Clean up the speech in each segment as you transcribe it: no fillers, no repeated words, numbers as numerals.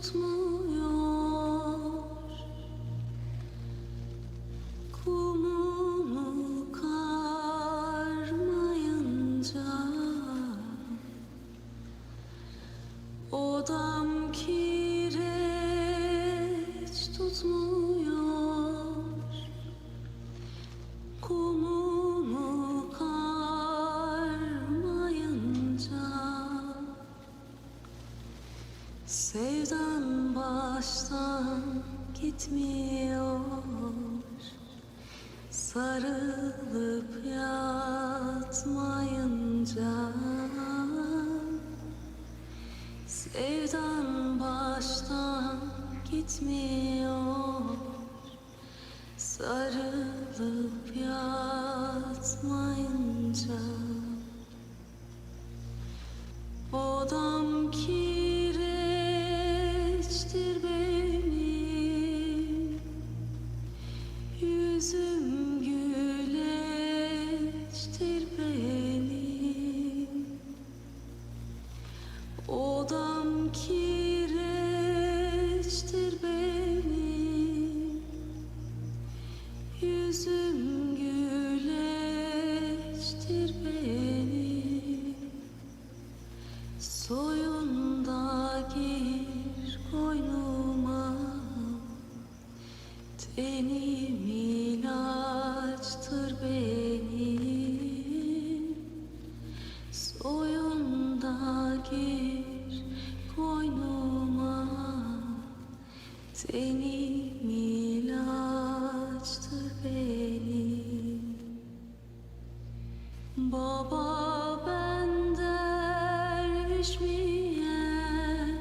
tutmuyor. Kumumu karmayınca odam kireç tutmuyor. Kumumu karmayınca sevdan baştan gitmiyor. Sarılıp yatmayınca sevdan baştan gitmiyor. Sarılıp yatmayınca odam kireçtir benim, yüzüm güleçtir benim. Odam kireçtir benim, yüzüm güleçtir benim. Soyunda gir koynuma, tenim ilaçtır benim. Soyunda gir koynuma, tenim ilaçtır benim. Baba ben derviş miyim?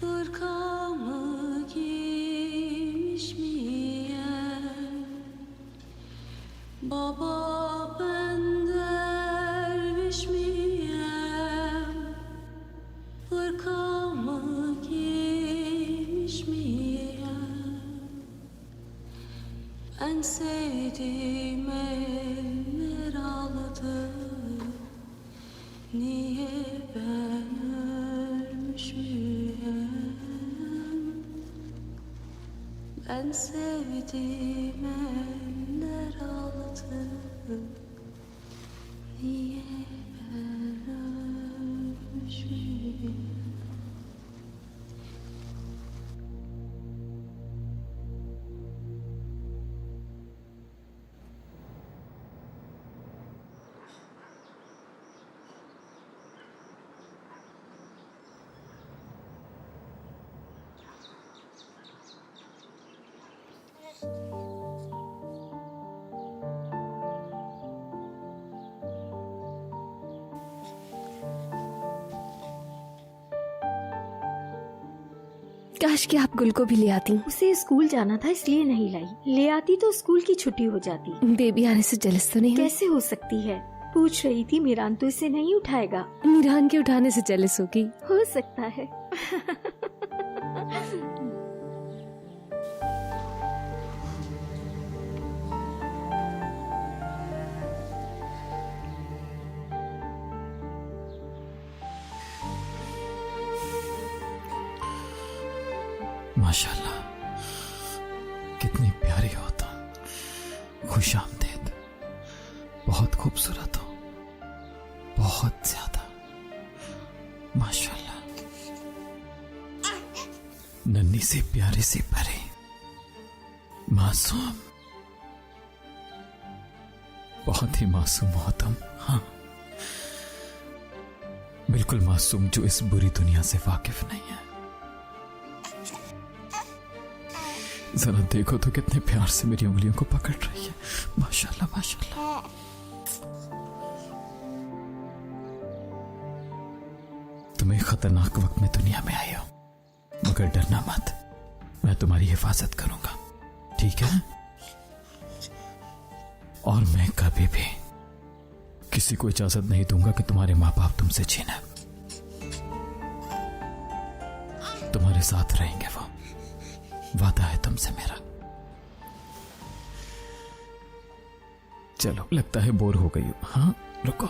Hırkamı giymiş miyim? Baba ben derviş miyim? Hırkamı giymiş miyim? Ben sevdiğim eller aldı, niye ben ölmüş müyüm? Ben sevdiğim eller aldı, niye ben ölmüş müyüm? काश कि आप गुल को भी ले आती। उसे school जाना था इसलिए नहीं लाई। ले आती तो स्कूल की छुट्टी हो जाती। बेबी आने से जेलस तो नहीं? कैसे हो सकती है? पूछ रही थी मीरान तो इसे नहीं उठाएगा। मीरान के उठाने से जेलस होगी। हो सकता है। माशाल्लाह, कितनी प्यारी हो तुम, खुशामदीद, बहुत खूबसूरत हो, बहुत ज्यादा, माशाल्लाह। नन्ही सी प्यारी सी परी, मासूम, बहुत ही मासूम हो तुम। हाँ, बिल्कुल मासूम, जो इस बुरी दुनिया से वाकिफ नहीं है। जरा देखो तो कितने प्यार से मेरी उंगलियों को पकड़ रही है। माशाल्लाह माशाल्लाह। तुम एक खतरनाक वक्त में दुनिया में आई हो, मगर डरना मत, मैं तुम्हारी हिफाजत करूंगा, ठीक है? और मैं कभी भी किसी को इजाजत नहीं दूंगा कि तुम्हारे माँ बाप तुमसे छीने। तुम्हारे साथ रहेंगे वो, वादा है तुमसे मेरा। चलो, लगता है बोर हो गई हो। हाँ रुको,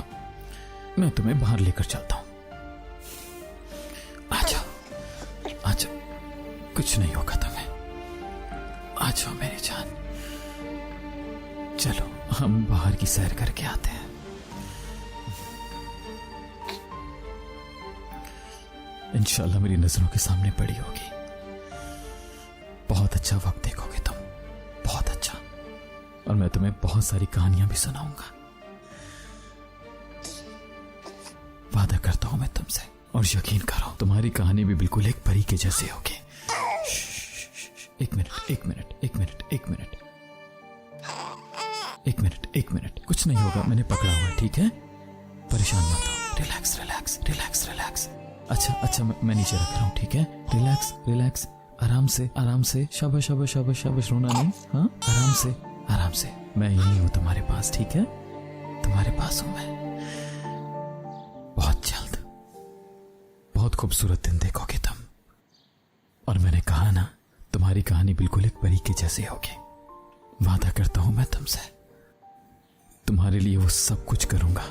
मैं तुम्हें बाहर लेकर चलता हूं। आ जाओ, कुछ नहीं होगा तुम्हें। आ जाओ मेरी जान, चलो हम बाहर की सैर करके आते हैं। इंशाल्लाह मेरी नजरों के सामने पड़ी होगी। बहुत अच्छा वक्त देखोगे तुम, बहुत अच्छा। और मैं तुम्हें बहुत सारी कहानियां भी सुनाऊंगा। वादा करता हूं मैं तुमसे, और यकीन करो तुम्हारी कहानी भी बिल्कुल एक परी के जैसी होगी। एक मिनट, एक मिनट, एक मिनट, एक मिनट, एक मिनट, एक मिनट। कुछ नहीं होगा, मैंने पकड़ा हुआ है, ठीक है? परेशान मत हो। Relax, relax, relax, relax. अच्छा, मैं नीचे रख रहा हूँ, ठीक है? रिलैक्स, रिलैक्स, आराम से, आराम से। शाबाश, शाबाश, शाबाश, शाबाश, रोना नहीं। हाँ, आराम से, आराम से। मैं यही हूँ तुम्हारे पास, ठीक है? तुम्हारे पास हूँ मैं। बहुत जल्द बहुत खूबसूरत दिन देखोगे तुम। और मैंने कहा ना, तुम्हारी कहानी बिल्कुल एक परी के जैसी होगी। वादा करता हूं मैं तुमसे, तुम्हारे लिए वो सब कुछ करूंगा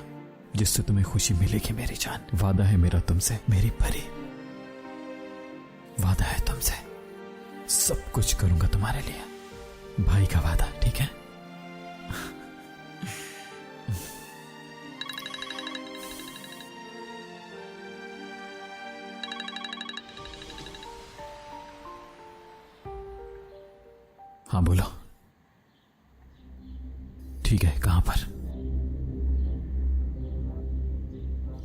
जिससे तुम्हें खुशी मिलेगी मेरी जान। वादा है मेरा तुमसे, मेरी परी। वादा है तुमसे, सब कुछ करूंगा तुम्हारे लिए। भाई का वादा, ठीक है? हाँ बोलो। ठीक है, कहां पर?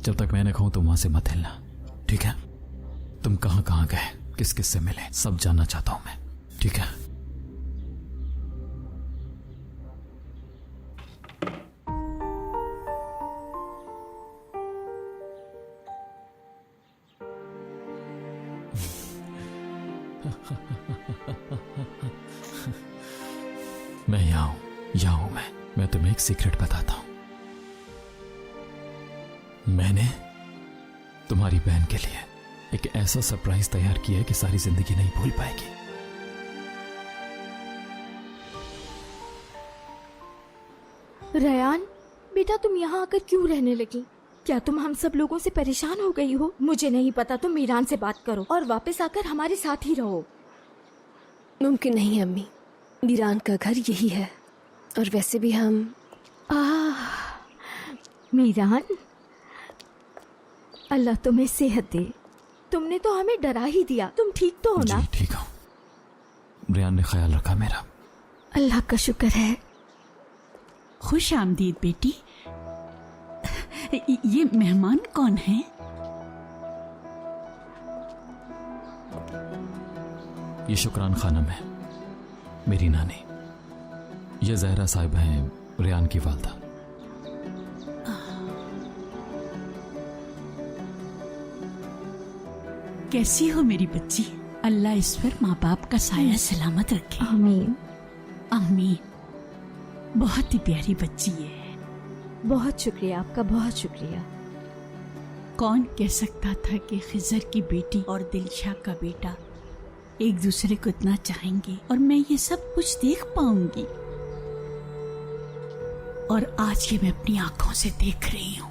जब तक मैं न कहूं तुम वहां से मत हिलना, ठीक है? तुम कहां कहां गए, किस किस से मिले, सब जानना चाहता हूं मैं, ठीक है? मैं यहाँ हूं मैं तुम्हें एक सीक्रेट बताता हूं। मैंने तुम्हारी बहन के लिए एक ऐसा सरप्राइज तैयार किया है कि सारी जिंदगी नहीं भूल पाएगी। रयान बेटा, तुम यहाँ आकर क्यों रहने लगी? क्या तुम हम सब लोगों से परेशान हो गई हो? मुझे नहीं पता, तुम मीरान से बात करो और वापस आकर हमारे साथ ही रहो। मुमकिन नहीं अम्मी, मीरान का घर यही है, और वैसे भी हम मीरान, अल्लाह तुम्हें सेहत दे। तुमने तो हमें डरा ही दिया। तुम ठीक तो हो ना? जी ठीक हूं, रियान ने ख्याल रखा मेरा। अल्लाह का शुक्र है। खुश आमदीद बेटी। ये मेहमान कौन है? ये शुक्रान खानम है, मेरी नानी। ये जहरा साहिब हैं, रियान की वालदा। कैसी हो मेरी बच्ची? अल्लाह इस पर माँ बाप का साया सलामत रखे। आमीन। आमीन। बहुत ही प्यारी बच्ची है। बहुत शुक्रिया आपका, बहुत शुक्रिया। कौन कह सकता था कि खिजर की बेटी और दिलशाह का बेटा एक दूसरे को इतना चाहेंगे और मैं ये सब कुछ देख पाऊंगी। और आज ये मैं अपनी आंखों से देख रही हूँ।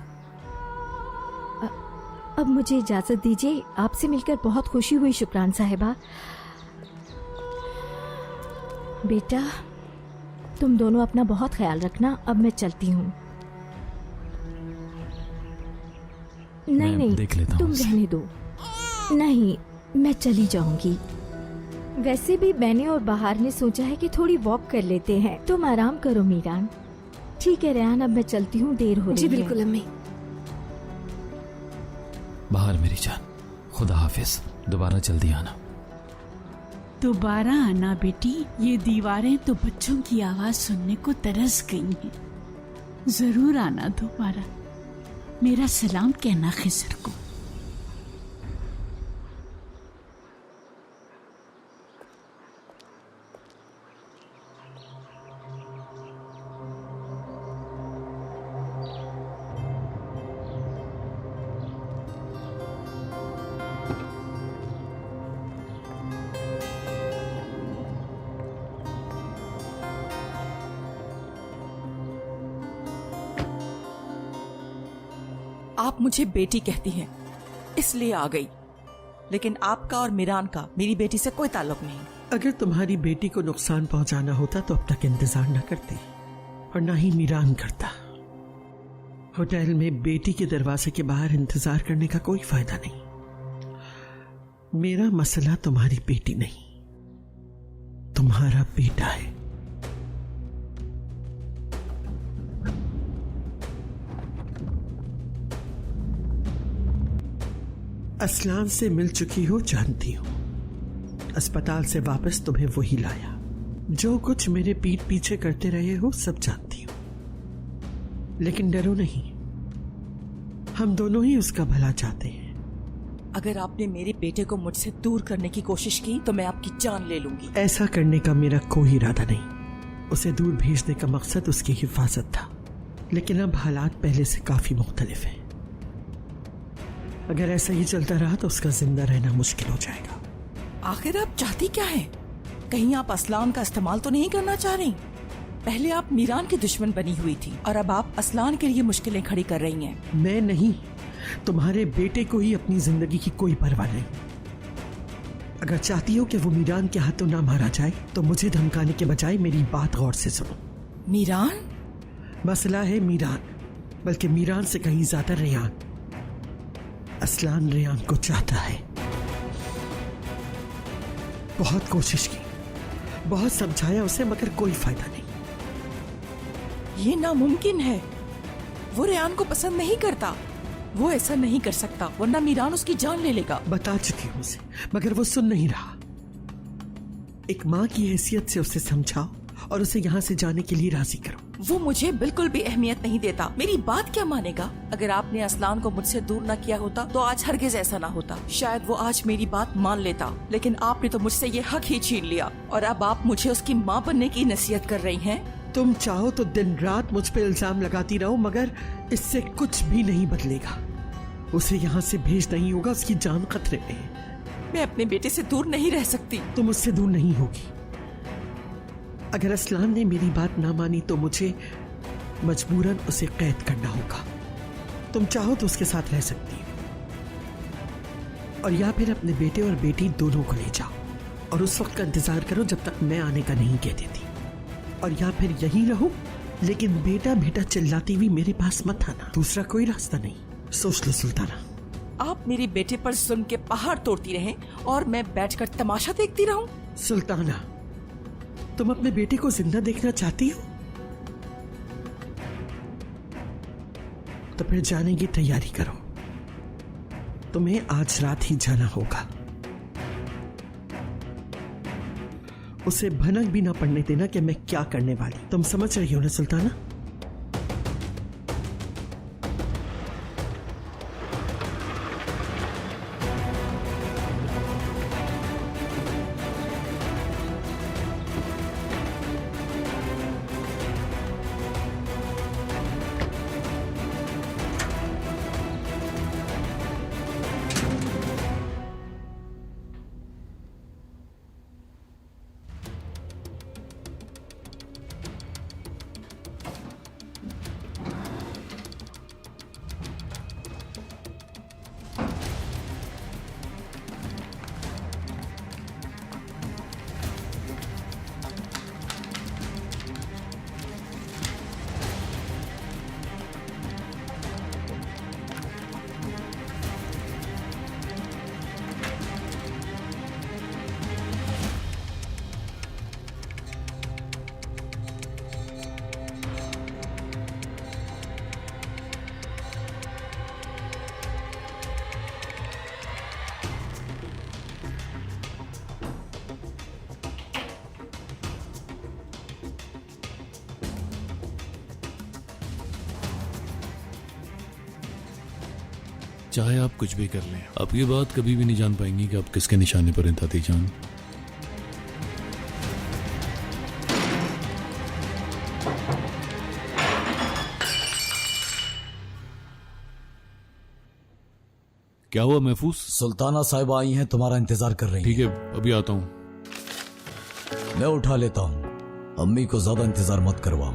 अब मुझे इजाजत दीजिए। आपसे मिलकर बहुत खुशी हुई शुक्रान साहिबा। बेटा, तुम दोनों अपना बहुत ख्याल रखना। अब मैं चलती हूँ। नहीं नहीं, देख लेता हूं तुम उसे। रहने दो। नहीं, मैं चली जाऊंगी। वैसे भी मैंने और बाहर ने सोचा है कि थोड़ी वॉक कर लेते हैं। तुम आराम करो मीरान। ठीक है रेहान, अब मैं चलती हूँ, देर हो रही जी है। बिल्कुल अम्मी। बाहर मेरी जान, खुदा हाफिज। दोबारा जल्दी आना। दोबारा आना बेटी। ये दीवारें तो बच्चों की आवाज सुनने को तरस गई हैं। जरूर आना दोबारा। मेरा सलाम कहना खिजर को। आप मुझे बेटी कहती हैं, इसलिए आ गई। लेकिन आपका और मीरान का मेरी बेटी से कोई ताल्लुक नहीं। अगर तुम्हारी बेटी को नुकसान पहुंचाना होता तो अब तक इंतजार न करते, और ना ही मीरान करता। होटल में बेटी के दरवाजे के बाहर इंतजार करने का कोई फायदा नहीं। मेरा मसला तुम्हारी बेटी नहीं, तुम्हारा बेटा है। असलान से मिल चुकी हो, जानती हूं। अस्पताल से वापस तुम्हें वही लाया। जो कुछ मेरे पीठ पीछे करते रहे हो सब जानती हूं, लेकिन डरो नहीं, हम दोनों ही उसका भला चाहते हैं। अगर आपने मेरे बेटे को मुझसे दूर करने की कोशिश की तो मैं आपकी जान ले लूंगी। ऐसा करने का मेरा कोई इरादा नहीं। उसे दूर भेजने का मकसद उसकी हिफाजत था, लेकिन अब हालात पहले से काफी मुख्तलिफ हैं। अगर ऐसा ही चलता रहा तो उसका जिंदा रहना मुश्किल हो जाएगा। आखिर आप चाहती क्या है? कहीं आप असलान का इस्तेमाल तो नहीं करना चाह रही? पहले आप मीरान की दुश्मन बनी हुई थी और अब आप असलान के लिए मुश्किलें खड़ी कर रही हैं। मैं नहीं, तुम्हारे बेटे को ही अपनी जिंदगी की कोई परवाह नहीं। अगर चाहती हो कि वो मीरान के हाथों ना मारा जाए तो मुझे धमकाने के बजाय मेरी बात गौर से सुनो। मीरान? मसला है मीरान, बल्कि मीरान से कहीं ज्यादा रेयान। असलान रेयान को चाहता है। बहुत कोशिश की, बहुत समझाया उसे, मगर कोई फायदा नहीं। ये नामुमकिन है। वो रेयान को पसंद नहीं करता। वो ऐसा नहीं कर सकता, वरना मीरान उसकी जान ले लेगा। बता चुकी हूं उसे, मगर वो सुन नहीं रहा। एक माँ की हैसियत से उसे समझाओ और उसे यहाँ से जाने के लिए राजी करो। वो मुझे बिल्कुल भी अहमियत नहीं देता। मेरी बात क्या मानेगा? अगर आपने असलान को मुझसे दूर न किया होता तो आज हरगिज ऐसा ना होता। शायद वो आज मेरी बात मान लेता, लेकिन आपने तो मुझसे ये हक ही छीन लिया और अब आप मुझे उसकी माँ बनने की नसीहत कर रही हैं। तुम चाहो तो दिन रात मुझ पे इल्जाम लगाती रहो, मगर इससे कुछ भी नहीं बदलेगा। उसे यहाँ से भेज नहीं होगा, उसकी जान खतरे में है। मैं अपने बेटे से दूर नहीं रह सकती। तुम मुझसे दूर नहीं होगी। अगर असलान ने मेरी बात ना मानी तो मुझे मजबूरन उसे कैद करना होगा। तुम चाहो तो उसके साथ रह सकती हो, और या फिर अपने बेटे और बेटी दोनों को ले जाओ और उस वक्त का इंतजार करो जब तक मैं आने का नहीं कह देती, और या फिर यहीं रहो, लेकिन बेटा बेटा चिल्लाती हुई मेरे पास मत आना। दूसरा कोई रास्ता नहीं। सोच लो सुल्ताना। आप मेरे बेटे पर जुल्म के पहाड़ तोड़ती रहें और मैं बैठकर तमाशा देखती रहूं? सुल्ताना, तुम अपने बेटे को जिंदा देखना चाहती हो तो फिर जाने की तैयारी करो। तुम्हें आज रात ही जाना होगा। उसे भनक भी ना पड़ने देना कि मैं क्या करने वाली। तुम समझ रही हो ना सुल्ताना? चाहे आप कुछ भी कर लें, आप ये बात कभी भी नहीं जान पाएंगी कि आप किसके निशाने पर हैं ताती जान। क्या हुआ महफूज? सुल्ताना साहिबा आई हैं, तुम्हारा इंतजार कर रही हैं। ठीक है, अभी आता हूं। मैं उठा लेता हूं। अम्मी को ज्यादा इंतजार मत करवाओ।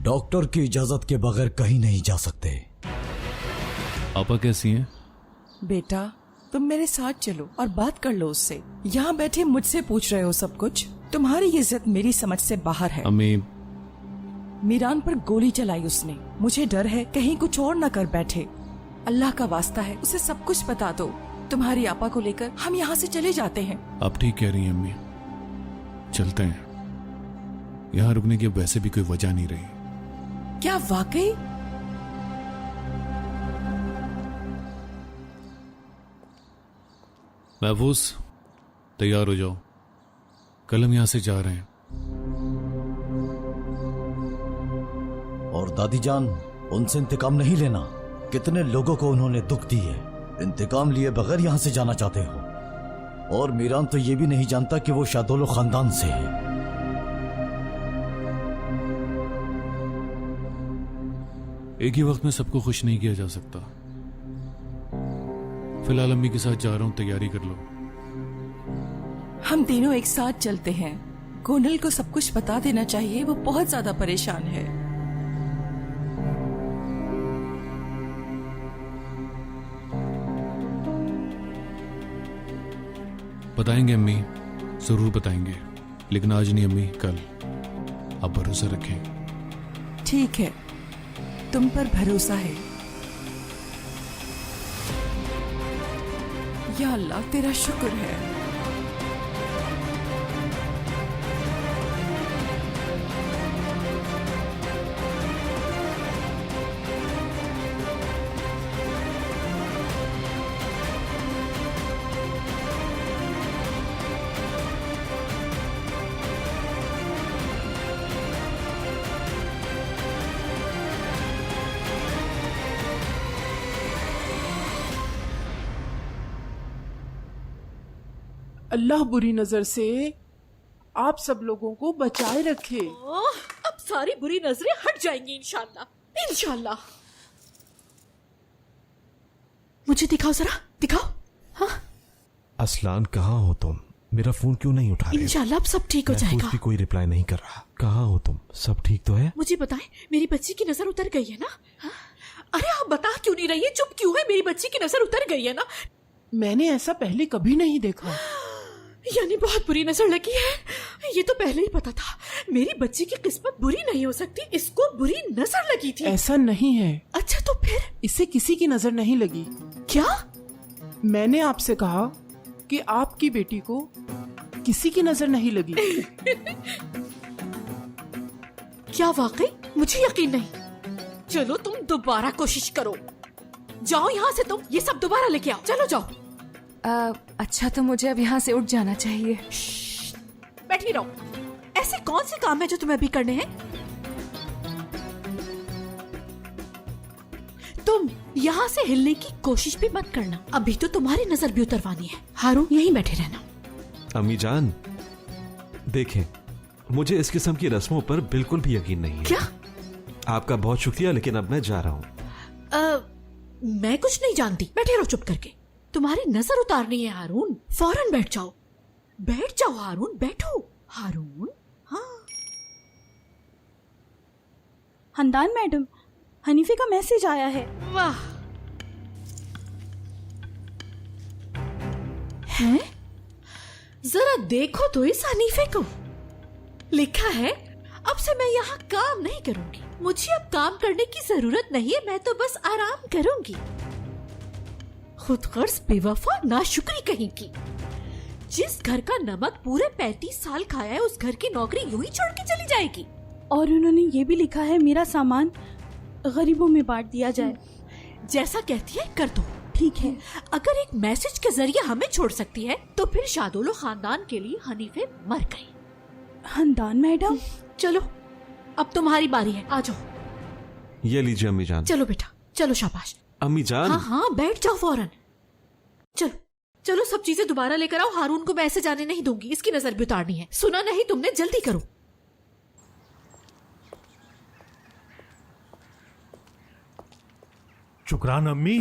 डॉक्टर की इजाजत के बगैर कहीं नहीं जा सकते। आपा कैसी हैं? बेटा तुम मेरे साथ चलो और बात कर लो उससे। यहाँ बैठे मुझसे पूछ रहे हो सब कुछ। तुम्हारी इज्जत मेरी समझ से बाहर है। अम्मी, मीरान पर गोली चलाई उसने। मुझे डर है कहीं कुछ और न कर बैठे। अल्लाह का वास्ता है उसे सब कुछ बता दो। तुम्हारी आपा को लेकर हम यहाँ से चले जाते हैं। आप ठीक कह रही हैं अम्मी, चलते हैं। यहाँ रुकने की अब वैसे भी कोई वजह नहीं रही। क्या वाकई? महफूज, तैयार हो जाओ, कल हम यहाँ से जा रहे हैं। और दादी जान, उनसे इंतकाम नहीं लेना। कितने लोगों को उन्होंने दुख दी है। इंतकाम लिए बगैर यहां से जाना चाहते हो। और मीरान तो ये भी नहीं जानता कि वो शादोलो खानदान से है। एक ही वक्त में सबको खुश नहीं किया जा सकता। फिलहाल अम्मी के साथ जा रहा हूं, तैयारी कर लो। हम तीनों एक साथ चलते हैं। गोनल को सब कुछ बता देना चाहिए, वो बहुत ज्यादा परेशान है। बताएंगे अम्मी, जरूर बताएंगे, लेकिन आज नहीं अम्मी, कल। आप भरोसा रखें। ठीक है, तुम पर भरोसा है। या अल्लाह, तेरा शुक्र है। अल्लाह बुरी नजर से आप सब लोगों को बचाए रखे। अब सारी बुरी नजरें हट जाएंगी इंशाल्लाह, इंशाल्लाह। मुझे दिखाओ जरा, दिखाओ। हाँ, असलान कहाँ हो तुम? मेरा फोन क्यों नहीं उठा रहे हो? इंशाल्लाह अब सब ठीक हो जाएगा। भी कोई रिप्लाई नहीं कर रहा। कहाँ हो तुम? सब ठीक तो है? मुझे बताएं, मेरी बच्ची की नजर उतर गई है ना? हाँ? अरे आप बता क्यों नहीं रही है? चुप क्यों है? मेरी बच्ची की नजर उतर गई है ना? मैंने ऐसा पहले कभी नहीं देखा। यानी बहुत बुरी नजर लगी है। ये तो पहले ही पता था। मेरी बच्ची की किस्मत बुरी नहीं हो सकती, इसको बुरी नजर लगी थी। ऐसा नहीं है। अच्छा तो फिर? इसे किसी की नजर नहीं लगी। क्या? मैंने आपसे कहा कि आपकी बेटी को किसी की नजर नहीं लगी। क्या वाकई? मुझे यकीन नहीं। चलो तुम दोबारा कोशिश करो। जाओ यहाँ से, तुम ये सब दोबारा लेके आओ। चलो जाओ। अच्छा तो मुझे अब यहाँ से उठ जाना चाहिए। बैठी रहो। ऐसे कौन से काम है जो तुम्हें अभी करने हैं? तुम यहाँ से हिलने की कोशिश भी मत करना। अभी तो तुम्हारी नजर भी उतरवानी है। हारून, यहीं बैठे रहना। अम्मी जान, देखें, मुझे इस किस्म की रस्मों पर बिल्कुल भी यकीन नहीं है। क्या? आपका बहुत शुक्रिया, लेकिन अब मैं जा रहा हूँ। मैं कुछ नहीं जानती। बैठे रहो चुप करके। तुम्हारी नजर उतारनी है हारून। फौरन बैठ जाओ। बैठ जाओ हारून, बैठो। हारून। हाँ। हंदान मैडम, हनीफे का मैसेज आया है। वाह। हैं? जरा देखो तो इस हनीफे को। लिखा है, अब से मैं यहाँ काम नहीं करूंगी। मुझे अब काम करने की जरूरत नहीं है, मैं तो बस आराम करूंगी। खुदगर्ज, बेवफा, नाशुक्री कहीं की। जिस घर का नमक पूरे 35 साल खाया है, उस घर की नौकरी यूं ही छोड़ के चली जाएगी। और उन्होंने ये भी लिखा है, मेरा सामान गरीबों में बांट दिया जाए। जैसा कहती है कर दो। ठीक है। अगर एक मैसेज के जरिए हमें छोड़ सकती है, तो फिर शादोलो खानदान के लिए हनीफे मर गई। हंदान मैडम, चलो अब तुम्हारी बारी है, आ जाओ। ये लीजिए अम्मी जान। चलो बेटा, चलो शाबाश। अम्मी जान। हाँ हाँ, बैठ जाओ फौरन। चलो चलो, सब चीजें दोबारा लेकर आओ। हारून को मैं ऐसे जाने नहीं दूंगी, इसकी नजर भी उतारनी है। सुना नहीं तुमने? जल्दी करो। शुक्रान अम्मी।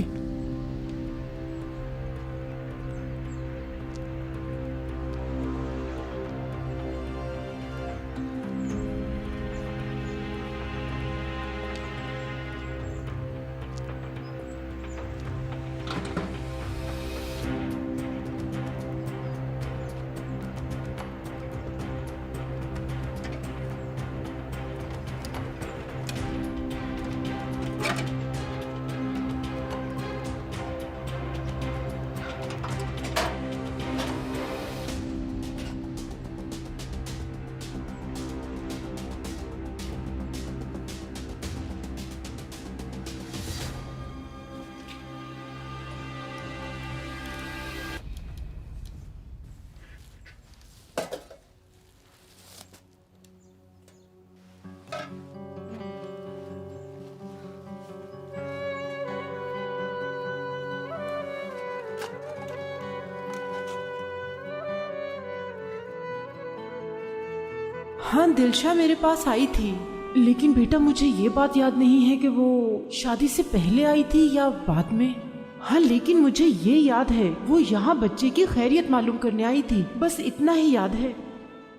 हाँ, दिलशा मेरे पास आई थी, लेकिन बेटा मुझे ये बात याद नहीं है कि वो शादी से पहले आई थी या बाद में। हाँ, लेकिन मुझे ये याद है वो यहाँ बच्चे की खैरियत मालूम करने आई थी, बस इतना ही याद है।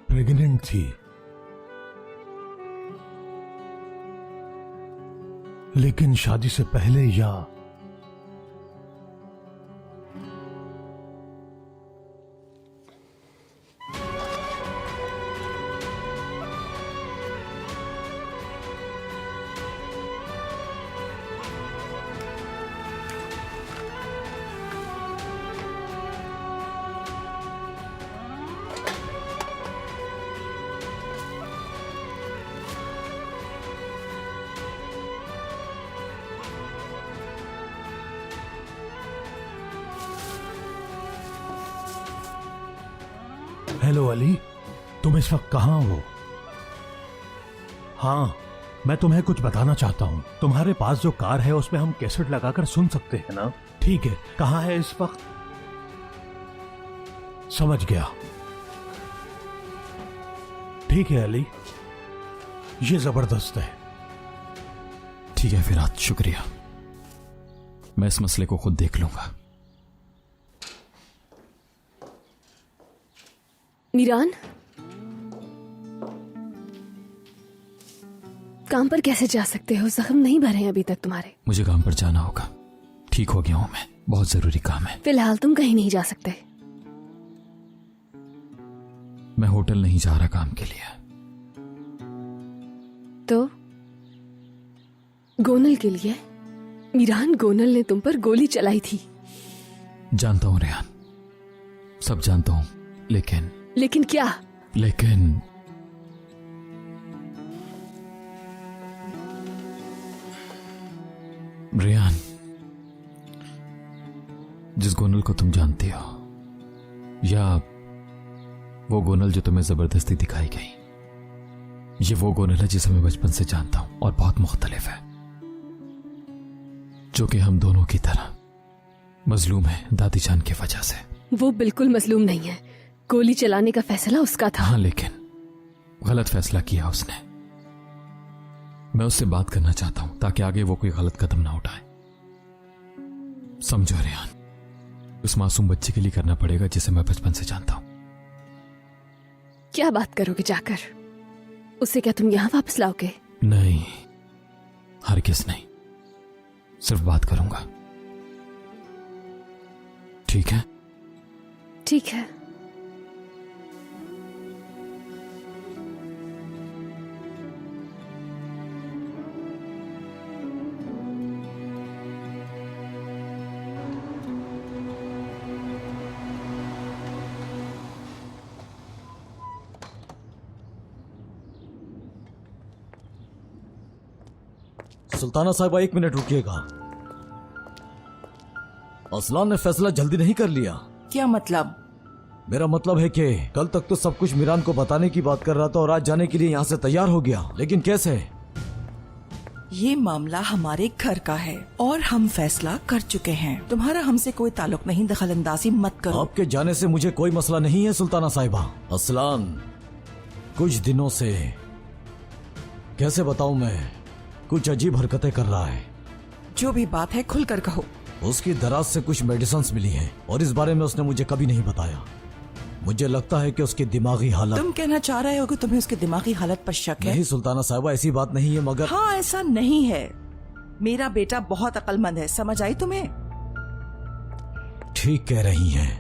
प्रेग्नेंट थी, लेकिन शादी से पहले या हेलो अली, तुम इस वक्त कहाँ हो? हाँ, मैं तुम्हें कुछ बताना चाहता हूँ। तुम्हारे पास जो कार है उसमें हम कैसेट लगाकर सुन सकते हैं ना? ठीक है, कहाँ है इस वक्त? समझ गया। ठीक है अली, ये जबरदस्त है। ठीक है फिरात, शुक्रिया। मैं इस मसले को खुद देख लूंगा। मीरान, काम पर कैसे जा सकते हो? जख्म नहीं भरे हैं अभी तक तुम्हारे। मुझे काम पर जाना होगा, ठीक हो गया हूं मैं, बहुत जरूरी काम है। फिलहाल तुम कहीं नहीं जा सकते। मैं होटल नहीं जा रहा काम के लिए। तो गोनल के लिए? मीरान, गोनल ने तुम पर गोली चलाई थी। जानता हूं रेहान, सब जानता हूं, लेकिन क्या? लेकिन रेहान, जिस गोनल को तुम जानती हो, या वो गोनल जो तुम्हें जबरदस्ती दिखाई गई, ये वो गोनल है जिसे मैं बचपन से जानता हूं और बहुत मुख्तलिफ है, जो कि हम दोनों की तरह मजलूम है दादी जान की वजह से। वो बिल्कुल मजलूम नहीं है। गोली चलाने का फैसला उसका था। हाँ, लेकिन गलत फैसला किया उसने। मैं उससे बात करना चाहता हूं ताकि आगे वो कोई गलत कदम ना उठाए। समझो रेहान, उस मासूम बच्चे के लिए करना पड़ेगा जिसे मैं बचपन से जानता हूं। क्या बात करोगे जाकर? उसे क्या तुम यहां वापस लाओगे? नहीं, हरगिज़ नहीं, सिर्फ बात करूंगा। ठीक है? ठीक है। सुल्ताना साहिबा, 1 मिनट रुकिएगा। असलान ने फैसला जल्दी नहीं कर लिया। क्या मतलब? मेरा मतलब है कि कल तक तो सब कुछ मीरान को बताने की बात कर रहा था और आज जाने के लिए यहाँ से तैयार हो गया, लेकिन कैसे? ये मामला हमारे घर का है और हम फैसला कर चुके हैं। तुम्हारा हमसे कोई ताल्लुक नहीं, दखल अंदाजी मत करो। आपके जाने से मुझे कोई मसला नहीं है सुल्ताना साहिबा। असलान कुछ दिनों से, कैसे बताऊं मैं, कुछ अजीब हरकतें कर रहा है। जो भी बात है खुलकर कहो। उसकी दराज से कुछ मेडिसिन मिली हैं और इस बारे में उसने मुझे कभी नहीं बताया। मुझे लगता है कि उसकी दिमागी हालत। तुम कहना चाह रहे हो कि तुम्हें उसकी दिमागी हालत पर शक है? नहीं सुल्ताना साहिबा, ऐसी बात नहीं है, मगर हाँ, ऐसा नहीं है। मेरा बेटा बहुत अक्लमंद है, समझ आई तुम्हें? ठीक कह रही हैं।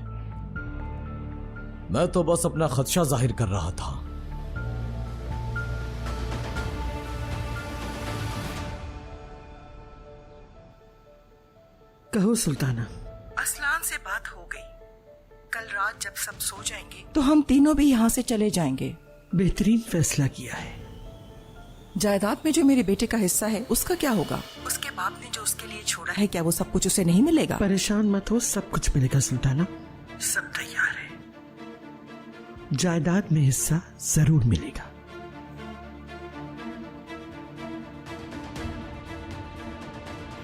मैं तो बस अपना खदशा जाहिर कर रहा था। कहो सुल्ताना। असलान से बात हो गई। कल रात जब सब सो जाएंगे तो हम तीनों भी यहाँ से चले जाएंगे। बेहतरीन फैसला किया है। जायदाद में जो मेरे बेटे का हिस्सा है उसका क्या होगा? उसके बाप ने जो उसके लिए छोड़ा है, क्या वो सब कुछ उसे नहीं मिलेगा? परेशान मत हो, सब कुछ मिलेगा सुल्ताना। सब तैयार है। जायदाद में हिस्सा जरूर मिलेगा।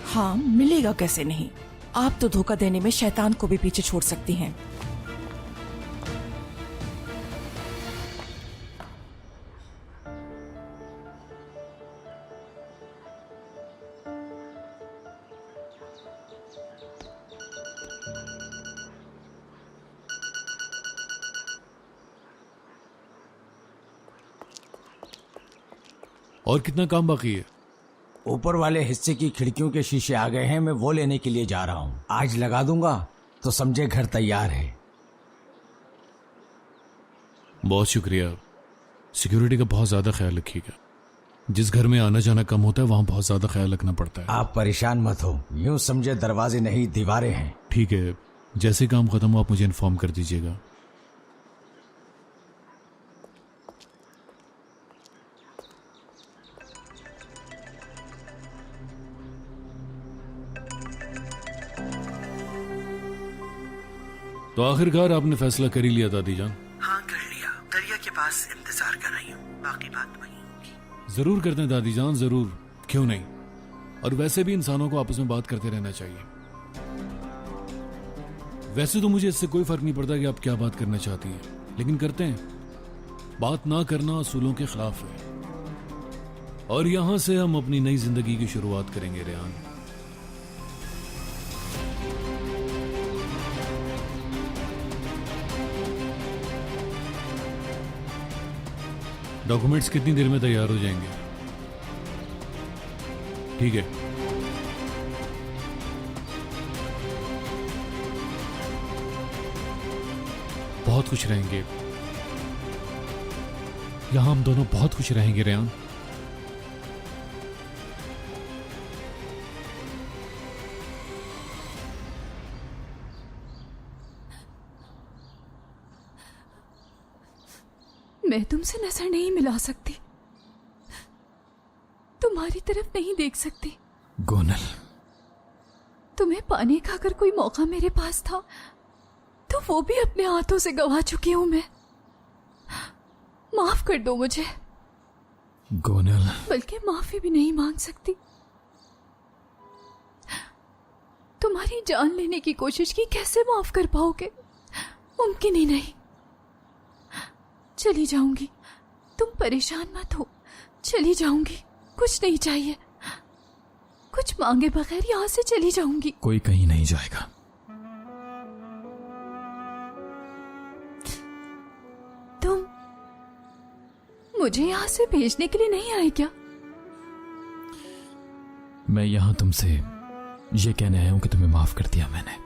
हाँ, मिलेगा कैसे नहीं। आप तो धोखा देने में शैतान को भी पीछे छोड़ सकती हैं। और कितना काम बाकी है? ऊपर वाले हिस्से की खिड़कियों के शीशे आ गए हैं, मैं वो लेने के लिए जा रहा हूँ। आज लगा दूंगा तो समझे घर तैयार है। बहुत शुक्रिया। सिक्योरिटी का बहुत ज्यादा ख्याल रखिएगा। जिस घर में आना जाना कम होता है वहां बहुत ज्यादा ख्याल रखना पड़ता है। आप परेशान मत हो, यूं समझे दरवाजे नहीं दीवारें हैं। ठीक है, जैसे काम खत्म हो आप मुझे इन्फॉर्म कर दीजिएगा। तो आखिरकार आपने फैसला कर ही लिया दादी जान? हाँ कर लिया, दरिया के पास इंतजार कर रही हूँ, बाकी बात वही होगी। जरूर करते हैं दादी जान, जरूर, क्यों नहीं। और वैसे भी इंसानों को आपस में बात करते रहना चाहिए। वैसे तो मुझे इससे कोई फर्क नहीं पड़ता कि आप क्या बात करना चाहती हैं, लेकिन करते हैं। बात ना करना असूलों के खिलाफ है। और यहां से हम अपनी नई जिंदगी की शुरुआत करेंगे रेहान। डॉक्यूमेंट्स कितनी देर में तैयार हो जाएंगे? ठीक है। बहुत खुश रहेंगे यहां, हम दोनों बहुत खुश रहेंगे रेहान। मैं तुमसे नजर नहीं मिला सकती, तुम्हारी तरफ नहीं देख सकती। गोनल, तुम्हें पाने का अगर कोई मौका मेरे पास था तो वो भी अपने हाथों से गवा चुकी हूं मैं। माफ कर दो मुझे। गोनल, बल्कि माफी भी नहीं मांग सकती। तुम्हारी जान लेने की कोशिश की, कैसे माफ कर पाओगे? मुमकिन ही नहीं। चली जाऊंगी, तुम परेशान मत हो। चली जाऊंगी, कुछ नहीं चाहिए, कुछ मांगे बगैर यहां से चली जाऊंगी। कोई कहीं नहीं जाएगा। तुम मुझे यहां से भेजने के लिए नहीं आए क्या? मैं यहां तुमसे ये कहने आया हूं कि तुम्हें माफ कर दिया मैंने।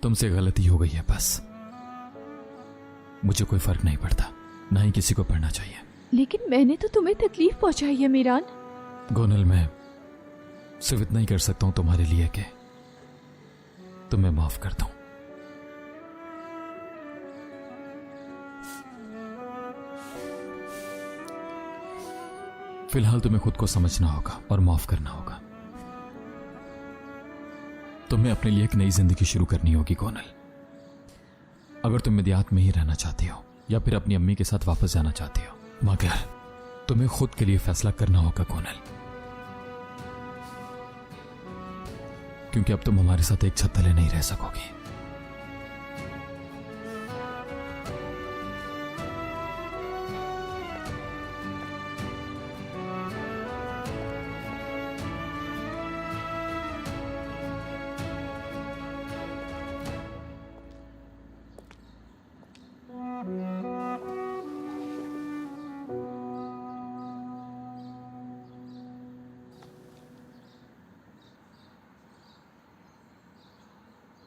तुमसे गलती हो गई है, बस। मुझे कोई फर्क नहीं पड़ता, ना ही किसी को पड़ना चाहिए। लेकिन मैंने तो तुम्हें तकलीफ पहुंचाई है मीरान। गोनल, मैं सिर्फ इतना ही कर सकता हूं तुम्हारे लिए कि तुम्हें माफ कर दूं। फिलहाल तुम्हें खुद को समझना होगा और माफ करना होगा। तुम्हें अपने लिए एक नई जिंदगी शुरू करनी होगी गोनल। अगर तुम मिदियात में ही रहना चाहती हो या फिर अपनी अम्मी के साथ वापस जाना चाहती हो, मगर तुम्हें खुद के लिए फैसला करना होगा गोनल, क्योंकि अब तुम हमारे साथ एक छत तले नहीं रह सकोगी।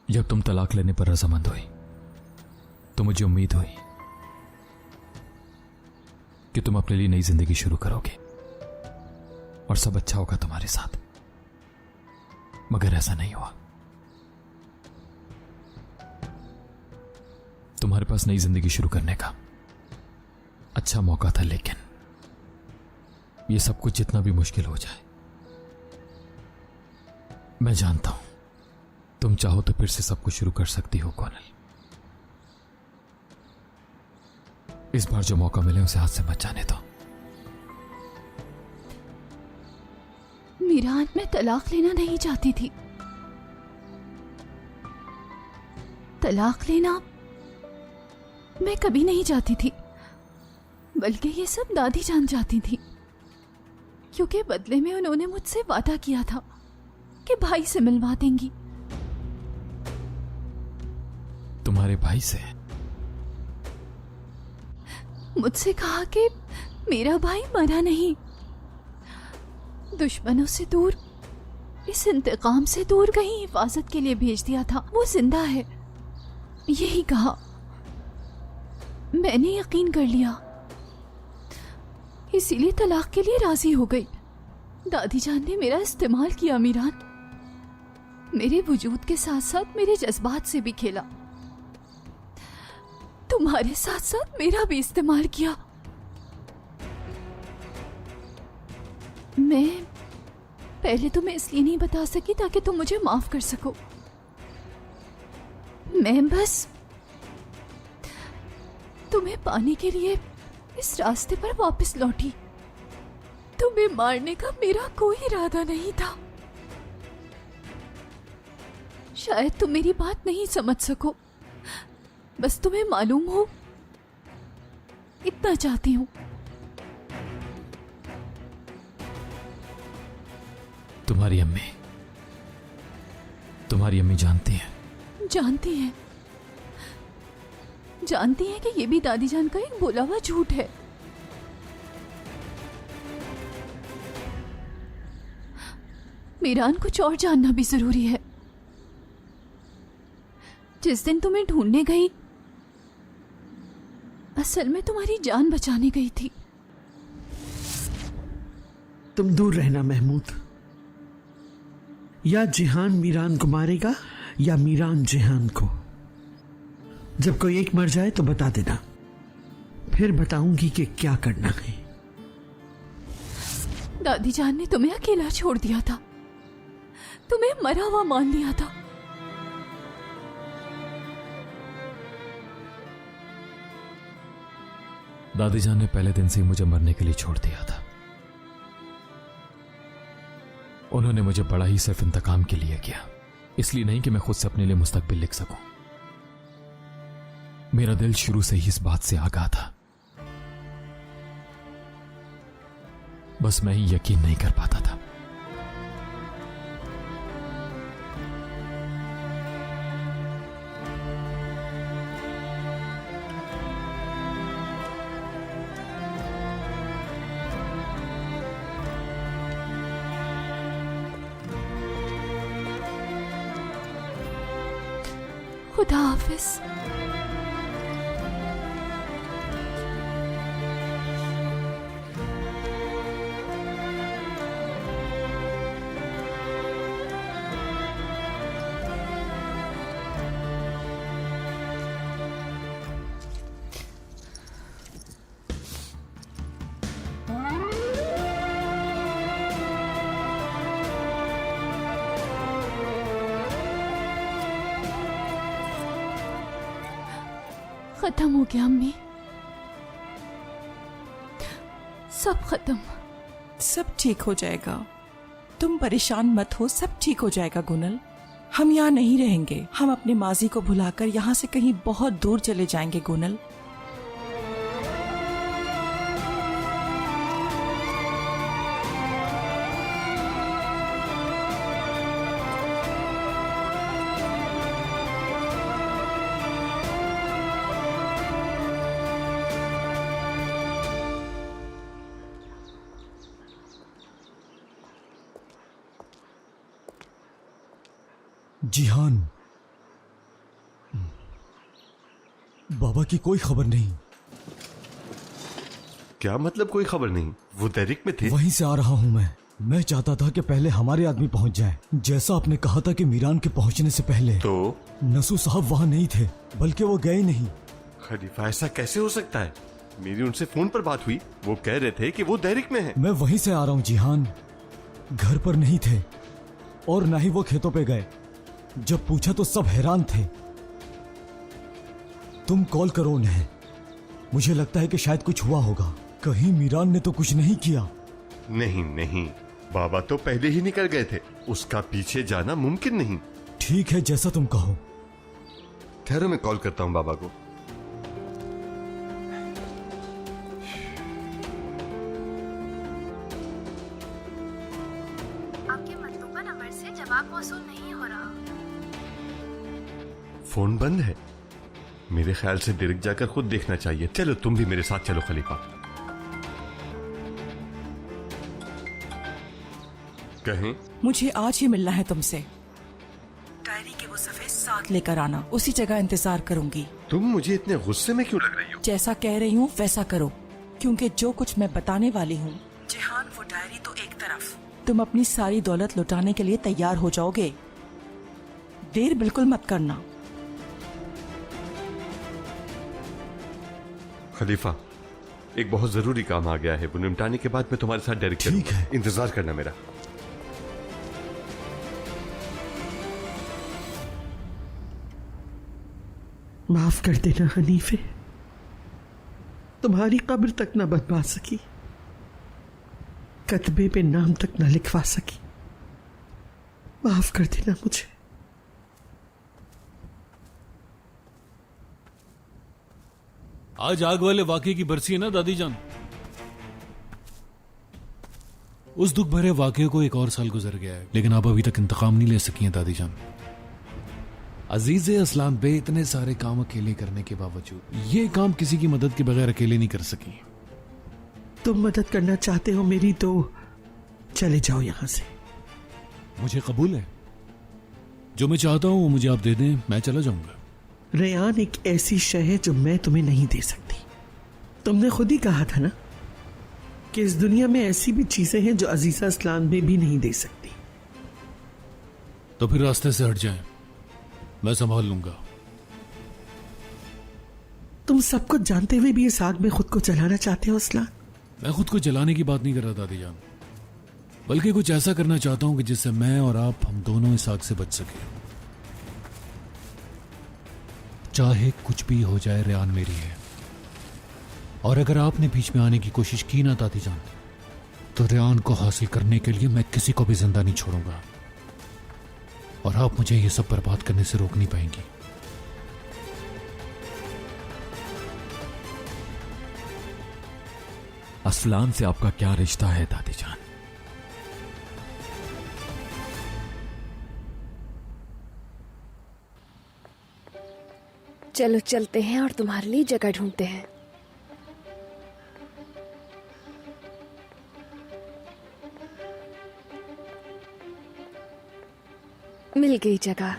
जब तुम तलाक लेने पर रजामंद हुई तो मुझे उम्मीद हुई कि तुम अपने लिए नई जिंदगी शुरू करोगे और सब अच्छा होगा तुम्हारे साथ, मगर ऐसा नहीं हुआ। तुम्हारे पास नई जिंदगी शुरू करने का अच्छा मौका था, लेकिन ये सब कुछ जितना भी मुश्किल हो जाए, मैं जानता हूं तुम चाहो तो फिर से सब कुछ शुरू कर सकती हो गोनल। इस बार जो मौका मिले उसे हाथ से मत जाने दो। मीरान, मैं तलाक लेना नहीं चाहती थी। तलाक लेना मैं कभी नहीं चाहती थी, बल्कि ये सब दादी जान चाहती थी, क्योंकि बदले में उन्होंने मुझसे वादा किया था कि भाई से मिलवा देंगी। तुम्हारे भाई से? मुझसे कहा कि मेरा भाई मरा नहीं, दुश्मनों से दूर, इस इंतकाम से दूर कहीं हिफाजत के लिए भेज दिया था। वो जिंदा है, यही कहा। मैंने यकीन कर लिया, इसीलिए तलाक के लिए राजी हो गई। दादी जान ने मेरा इस्तेमाल किया मीरान, मेरे वजूद के साथ साथ मेरे जज्बात से भी खेला, तुम्हारे साथ साथ मेरा भी इस्तेमाल किया। मैं पहले तुम्हें इसलिए नहीं बता सकी ताकि तुम मुझे माफ कर सको। मैं बस तुम्हें पाने के लिए इस रास्ते पर वापस लौटी। तुम्हें मारने का मेरा कोई इरादा नहीं था। शायद तुम मेरी बात नहीं समझ सको, बस तुम्हें मालूम हो इतना चाहती हूं। तुम्हारी अम्मी जानती हैं? जानती हैं कि ये भी दादी जान का एक बोला हुआ झूठ है। मीरान, कुछ और जानना भी जरूरी है। जिस दिन तुम्हें ढूंढने गई, असल में तुम्हारी जान बचाने गई थी। तुम दूर रहना महमूद। या जिहान मीरान को मारेगा या मीरान जिहान को। जब कोई एक मर जाए तो बता देना, फिर बताऊंगी कि क्या करना है। दादी जान ने तुम्हें अकेला छोड़ दिया था, तुम्हें मरा हुआ मान लिया था। दादी जान ने पहले दिन से ही मुझे मरने के लिए छोड़ दिया था। उन्होंने मुझे बड़ा ही सिर्फ इंतकाम के लिए किया, इसलिए नहीं कि मैं खुद से अपने लिए मुस्तकबिल लिख सकूं। मेरा दिल शुरू से ही इस बात से आगाह था, बस मैं ही यकीन नहीं कर पाता था। खुदा हाफिज। खत्म हो गया अम्मी, सब खत्म। सब ठीक हो जाएगा, तुम परेशान मत हो, सब ठीक हो जाएगा गुनल। हम यहाँ नहीं रहेंगे, हम अपने माजी को भुलाकर यहाँ से कहीं बहुत दूर चले जाएंगे गुनल। जिहान, बाबा की कोई खबर नहीं। क्या मतलब कोई खबर नहीं? वो देरिक में थे। वहीं से आ रहा हूं मैं चाहता था कि पहले हमारे आदमी पहुंच जाएं, जैसा आपने कहा था कि मीरान के पहुंचने से पहले। तो नसू साहब वहां नहीं थे, बल्कि वो गए नहीं। खलीफा, ऐसा कैसे हो सकता है? मेरी उनसे फोन पर बात हुई, वो कह रहे थे कि वो देरिक में हैं। मैं वहीं से आ रहा हूं जिहान, घर पर नहीं थे और ना ही वो खेतों पे गए। जब पूछा तो सब हैरान थे। तुम कॉल करो उन्हें, मुझे लगता है कि शायद कुछ हुआ होगा। कहीं मीरान ने तो कुछ नहीं किया? नहीं, बाबा तो पहले ही निकल गए थे, उसका पीछे जाना मुमकिन नहीं। ठीक है, जैसा तुम कहो। ठहरो, मैं कॉल करता हूं बाबा को। आपके मतलूबा नंबर से जवाब वसूल नहीं हो रहा। फोन बंद है। मेरे ख्याल से डायरेक्ट जाकर खुद देखना चाहिए। चलो तुम भी मेरे साथ चलो खलीफा। कहें? मुझे आज ही मिलना है तुमसे। डायरी के वो सफे साथ लेकर आना, उसी जगह इंतजार करूंगी। तुम मुझे इतने गुस्से में क्यों लग रही हो? जैसा कह रही हूँ वैसा करो, क्योंकि जो कुछ मैं बताने वाली हूँ, जिहान वो डायरी तो एक तरफ, तुम अपनी सारी दौलत लुटाने के लिए तैयार हो जाओगे। देर बिल्कुल मत करना। खलीफा, एक बहुत जरूरी काम आ गया है, वो निपटाने के बाद मैं तुम्हारे साथ डायरेक्ट ठीक है। इंतजार करना मेरा। माफ कर देना हनीफे, तुम्हारी कब्र तक न बनवा सकी, कतबे पे नाम तक न लिखवा सकी। माफ कर देना मुझे। आज आग वाले वाकये की बरसी है ना दादी जान। उस दुख भरे वाकये को एक और साल गुजर गया है, लेकिन आप अभी तक इंतकाम नहीं ले सकी हैं दादी जान। अजीज असलान बे इतने सारे काम अकेले करने के बावजूद ये काम किसी की मदद के बगैर अकेले नहीं कर सकी। तुम मदद करना चाहते हो मेरी तो चले जाओ यहां से। मुझे कबूल है, जो मैं चाहता हूं वो मुझे आप दे दें, मैं चला जाऊंगा। रेयान एक ऐसी शय है जो मैं तुम्हें नहीं दे सकती। तुमने खुद ही कहा था ना कि इस दुनिया में ऐसी भी चीजें हैं जो अजीजा अस्लान में भी नहीं दे सकती। तो फिर रास्ते से हट जाएं, मैं संभाल लूंगा। तुम सब कुछ जानते हुए भी इस आग में खुद को जलाना चाहते हो अस्लान? मैं खुद को जलाने की बात नहीं कर रहा दादी जान, बल्कि कुछ ऐसा करना चाहता हूं कि जिससे मैं और आप, हम दोनों इस आग से बच सके। चाहे कुछ भी हो जाए, रेयान मेरी है, और अगर आपने बीच में आने की कोशिश की ना दादी जान, तो रेयान को हासिल करने के लिए मैं किसी को भी जिंदा नहीं छोड़ूंगा, और आप मुझे ये सब बर्बाद करने से रोक नहीं पाएंगी। असलान से आपका क्या रिश्ता है दादी जान? चलो चलते हैं और तुम्हारे लिए जगह ढूंढते हैं। मिल गई जगह।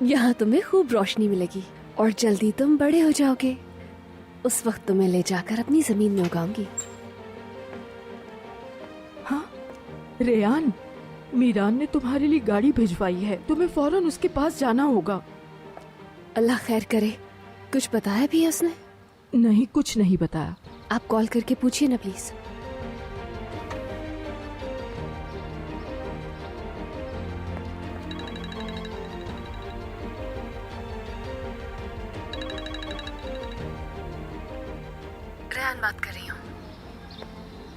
यहाँ तुम्हें खूब रोशनी मिलेगी और जल्दी तुम बड़े हो जाओगे। उस वक्त तुम्हें ले जाकर अपनी जमीन में उगाऊंगी। हाँ रेयान, मीरान ने तुम्हारे लिए गाड़ी भिजवाई है, तुम्हें फौरन उसके पास जाना होगा। अल्लाह खैर करे। कुछ बताया भी है उसने? नहीं, कुछ नहीं बताया। आप कॉल करके पूछिए ना प्लीज। रेहान बात कर रही हूँ।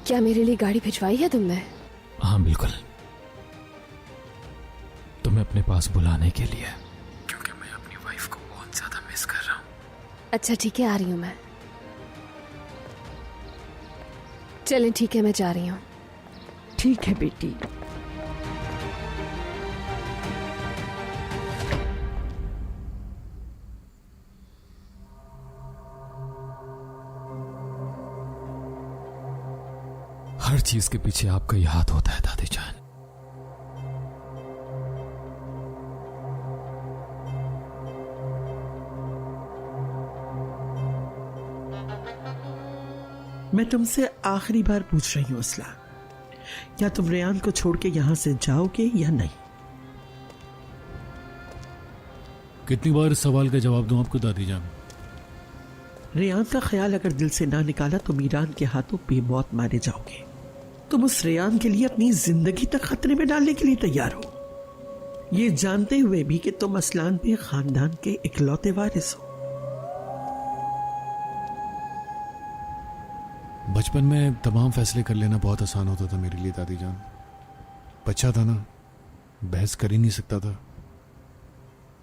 क्या मेरे लिए गाड़ी भिजवाई है तुमने? हाँ बिल्कुल, तुम्हें अपने पास बुलाने के लिए, क्योंकि मैं अपनी वाइफ को बहुत ज्यादा मिस कर रहा हूँ। अच्छा ठीक है, आ रही हूँ मैं। चलें ठीक है, मैं जा रही हूँ। ठीक है बेटी। हर चीज के पीछे आपका ही हाथ होता है दादी जान। मैं तुमसे आखिरी बार पूछ रही हूँ असला, क्या तुम रेयान को छोड़ के यहां से जाओगे या नहीं? कितनी बार इस सवाल का जवाब दूं आपको दादी जान? रेयान का ख्याल अगर दिल से ना निकाला तो मीरान के हाथों बेमौत मारे जाओगे। तुम उस रेयान के लिए अपनी जिंदगी तक खतरे में डालने के लिए तैयार हो, ये जानते हुए भी कि तुम असलान पे खानदान के इकलौते वारिस हो। बचपन में तमाम फैसले कर लेना बहुत आसान होता था मेरे लिए दादी जान। बच्चा था ना, बहस कर ही नहीं सकता था।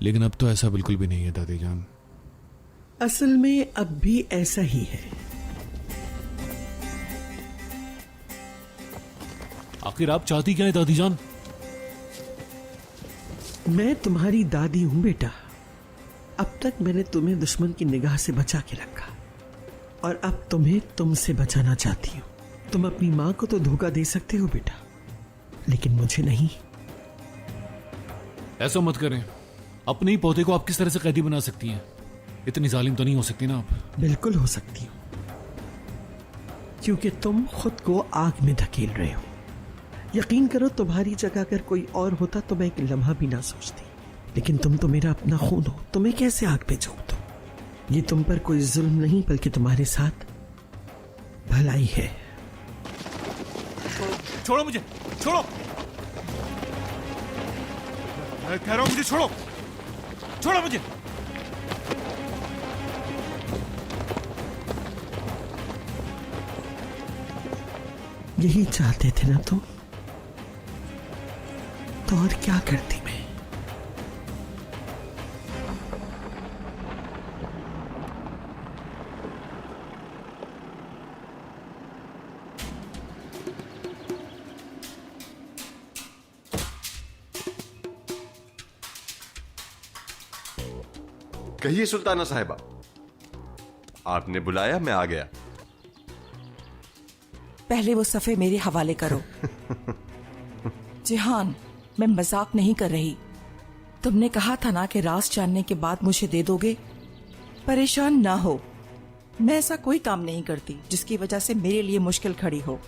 लेकिन अब तो ऐसा बिल्कुल भी नहीं है दादी जान। असल में अब भी ऐसा ही है। आखिर आप चाहती क्या है दादी जान? मैं तुम्हारी दादी हूं बेटा। अब तक मैंने तुम्हें दुश्मन की निगाह से बचा के रखा और अब तुम्हें तुमसे बचाना चाहती हूँ। तुम अपनी मां को तो धोखा दे सकते हो बेटा, लेकिन मुझे नहीं। ऐसा मत करें। अपने ही पौधे को आप किस तरह से कैदी बना सकती हैं? इतनी जालिम तो नहीं हो सकती ना आप। बिल्कुल हो सकती हो, क्योंकि तुम खुद को आग में धकेल रहे हो। यकीन करो, तुम्हारी जगह अगर कोई और होता तो मैं एक लम्हा भी ना सोचती, लेकिन तुम तो मेरा अपना खून हो, तुम्हें कैसे आग पे झोंक दूं? ये तुम पर कोई जुल्म नहीं, बल्कि तुम्हारे साथ भलाई है। छोड़ो मुझे, छोड़ो। मैं कह रहा हूं मुझे छोड़ो, छोड़ो मुझे। यही चाहते थे ना तुम? तो और क्या करती मैं? कहिए सुल्ताना साहिबा, आपने बुलाया, मैं आ गया। पहले वो सफ़े मेरे हवाले करो। जिहान, मैं मजाक नहीं कर रही। तुमने कहा था ना कि राज जानने के बाद मुझे दे दोगे। परेशान ना हो, मैं ऐसा कोई काम नहीं करती जिसकी वजह से मेरे लिए मुश्किल खड़ी हो।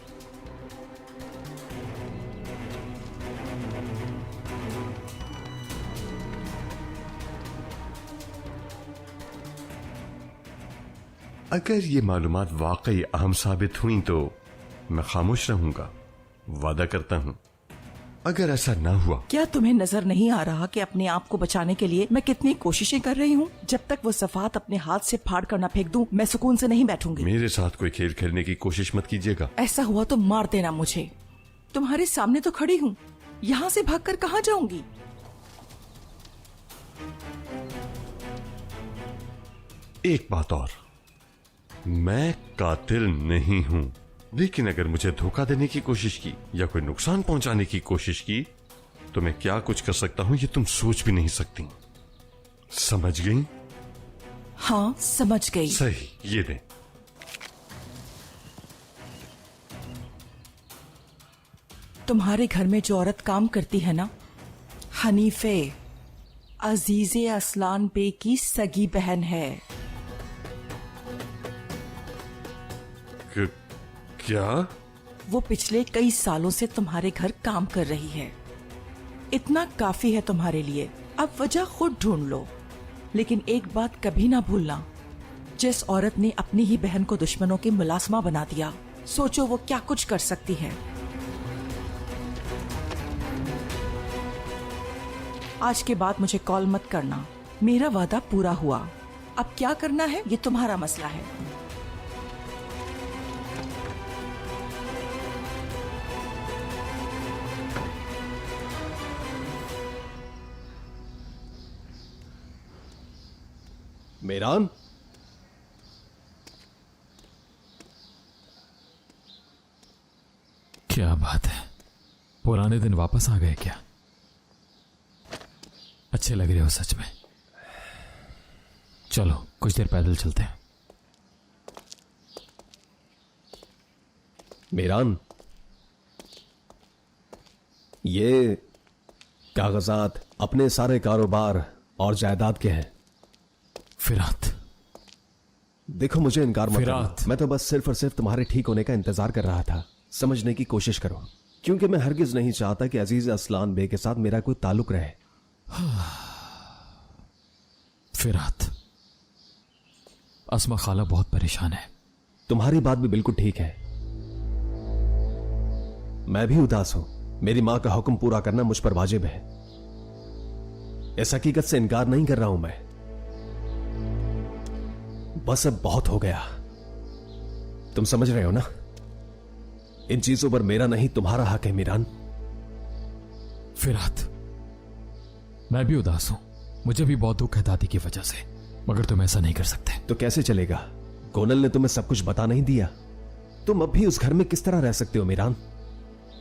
अगर ये मालूमात वाकई अहम साबित हुई तो मैं खामोश रहूंगा, वादा करता हूं। अगर ऐसा ना हुआ, क्या तुम्हें नजर नहीं आ रहा कि अपने आप को बचाने के लिए मैं कितनी कोशिशें कर रही हूँ? जब तक वो सफात अपने हाथ से फाड़ कर ना फेंक दूं, मैं सुकून से नहीं बैठूंगी। मेरे साथ कोई खेल खेलने की कोशिश मत कीजिएगा। ऐसा हुआ तो मार देना मुझे। तुम्हारे सामने तो खड़ी हूँ, यहाँ से भागकर कहाँ जाऊंगी? एक बात और, मैं कातिल नहीं हूं, लेकिन अगर मुझे धोखा देने की कोशिश की या कोई नुकसान पहुंचाने की कोशिश की तो मैं क्या कुछ कर सकता हूं ये तुम सोच भी नहीं सकती। समझ गई? हाँ, समझ गई। सही, ये ले। तुम्हारे घर में जो औरत काम करती है ना, हनीफे, अजीजे असलान बे की सगी बहन है। क्या? वो पिछले कई सालों से तुम्हारे घर काम कर रही है। इतना काफी है तुम्हारे लिए। अब वजह खुद ढूंढ लो, लेकिन एक बात कभी ना भूलना, जिस औरत ने अपनी ही बहन को दुश्मनों की मुलाजमा बना दिया, सोचो वो क्या कुछ कर सकती है। आज के बाद मुझे कॉल मत करना, मेरा वादा पूरा हुआ। अब क्या करना है ये तुम्हारा मसला है। मेरान, क्या बात है, पुराने दिन वापस आ गए क्या? अच्छे लग रहे हो सच में। चलो कुछ देर पैदल चलते हैं। मेरान, ये कागजात अपने सारे कारोबार और जायदाद के हैं। फिरात, देखो मुझे इनकार मत फिरात। करना। मैं तो बस सिर्फ और सिर्फ तुम्हारे ठीक होने का इंतजार कर रहा था। समझने की कोशिश करो, क्योंकि मैं हरगिज नहीं चाहता कि अजीज असलान बे के साथ मेरा कोई ताल्लुक रहे। फिरात, अस्मा खाला बहुत परेशान है। तुम्हारी बात भी बिल्कुल ठीक है। मैं भी उदास हूं। मेरी मां का हुक्म पूरा करना मुझ पर वाजिब है। इस हकीकत से इनकार नहीं कर रहा हूं मैं। बस अब बहुत हो गया। तुम समझ रहे हो ना? इन चीजों पर मेरा नहीं तुम्हारा हक है मीरान। फिरात, मैं भी उदास हूं। मुझे भी बहुत दुख है दादी की वजह से, मगर तुम ऐसा नहीं कर सकते। तो कैसे चलेगा? गोनल ने तुम्हें सब कुछ बता नहीं दिया। तुम अब भी उस घर में किस तरह रह सकते हो मीरान?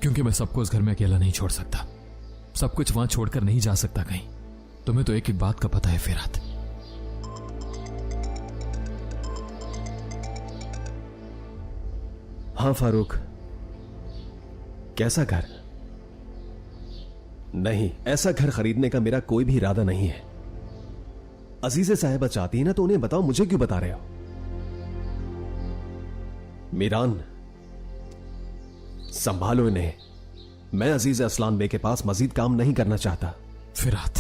क्योंकि मैं सबको उस घर में अकेला नहीं छोड़ सकता। सब कुछ वहां छोड़कर नहीं जा सकता कहीं। तुम्हें तो एक एक बात का पता है फिरात। हाँ फारूक, कैसा घर? नहीं, ऐसा घर खरीदने का मेरा कोई भी इरादा नहीं है। अजीज़े साहिबा चाहती है ना तो उन्हें बताओ, मुझे क्यों बता रहे हो? मीरान, संभालो इन्हें। मैं अजीज असलान बे के पास मजीद काम नहीं करना चाहता। फिरात,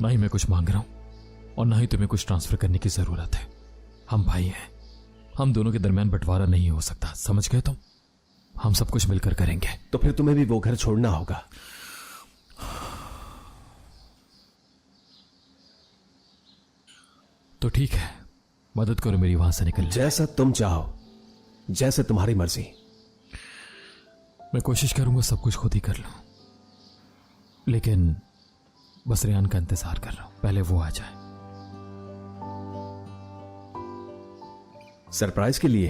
ना ही मैं कुछ मांग रहा हूं और ना ही तुम्हें कुछ ट्रांसफर करने की जरूरत है। हम भाई हैं, हम दोनों के दरमियान बंटवारा नहीं हो सकता, समझ गए तुम? हम सब कुछ मिलकर करेंगे। तो फिर तुम्हें भी वो घर छोड़ना होगा। तो ठीक है, मदद करो मेरी वहां से निकलने। जैसा तुम चाहो, जैसे तुम्हारी मर्जी। मैं कोशिश करूंगा सब कुछ खुद ही कर लूं, लेकिन बस रेहान का इंतजार कर रहा हूं, पहले वो आ जाए। सरप्राइज के लिए?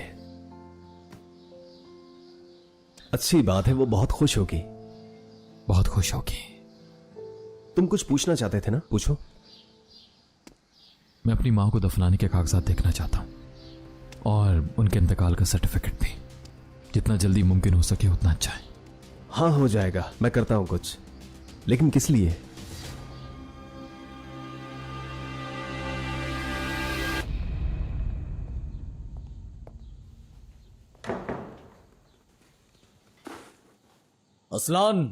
अच्छी बात है, वो बहुत खुश होगी। बहुत खुश होगी। तुम कुछ पूछना चाहते थे ना, पूछो। मैं अपनी मां को दफनाने के कागजात देखना चाहता हूं और उनके इंतकाल का सर्टिफिकेट भी। जितना जल्दी मुमकिन हो सके उतना अच्छा है। हाँ, हो जाएगा, मैं करता हूं कुछ। लेकिन किस लिए? असलान,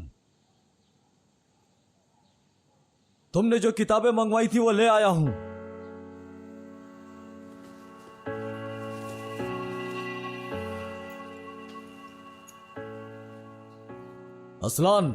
तुमने जो किताबें मंगवाई थी वो ले आया हूं। असलान,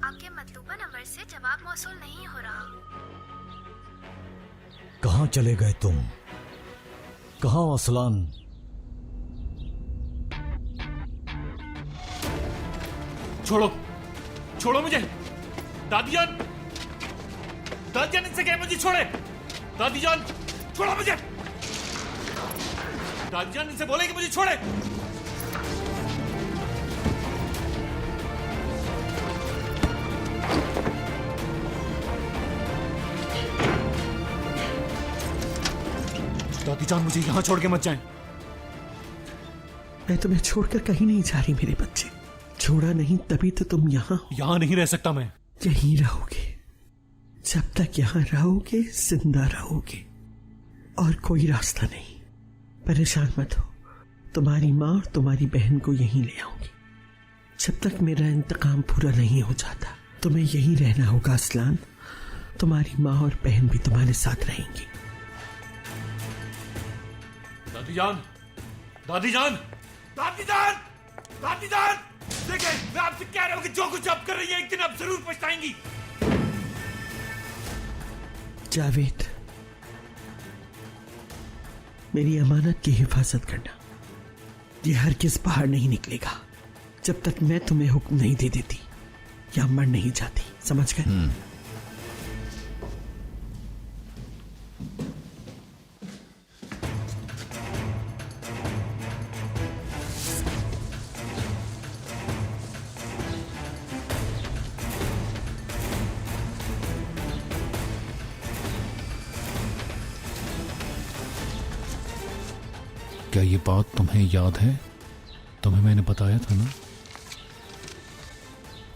आपके मतलूबा नंबर से जवाब मौसूल नहीं हो रहा। कहां चले गए तुम? कहां असलान? छोड़ो, छोड़ो मुझे। दादीजान, दादीजान, इनसे कहे मुझे छोड़े। दादीजान, छोड़ो मुझे। दादीजान, इनसे बोले कि मुझे छोड़े। दादीजान, मुझे यहां छोड़ के मत जाएं। मैं तुम्हें छोड़कर कहीं नहीं जा रही मेरे बच्चे। छोड़ा नहीं तभी तो तुम यहाँ हो। यहां नहीं रह सकता मैं। यहीं रहोगे। जब तक यहाँ रहोगे जिंदा रहोगे और कोई रास्ता नहीं। परेशान मत हो, तुम्हारी माँ और तुम्हारी बहन को यहीं ले आऊंगी। जब तक मेरा इंतकाम पूरा नहीं हो जाता तुम्हें यहीं रहना होगा असलान। तुम्हारी माँ और बहन भी तुम्हारे साथ रहेंगी। दादीजान, दादीजान, दादीजान, दादीजान, देखें, मैं आपसे कह रहा हूं कि जो कुछ आप कर रही है एक दिन आप जरूर पछताएंगी। जावेद, मेरी अमानत की हिफाजत करना। ये हरगिज़ बाहर नहीं निकलेगा जब तक मैं तुम्हें हुक्म नहीं दे देती या मर नहीं जाती, समझ गए? क्या ये बात तुम्हें याद है? तुम्हें मैंने बताया था ना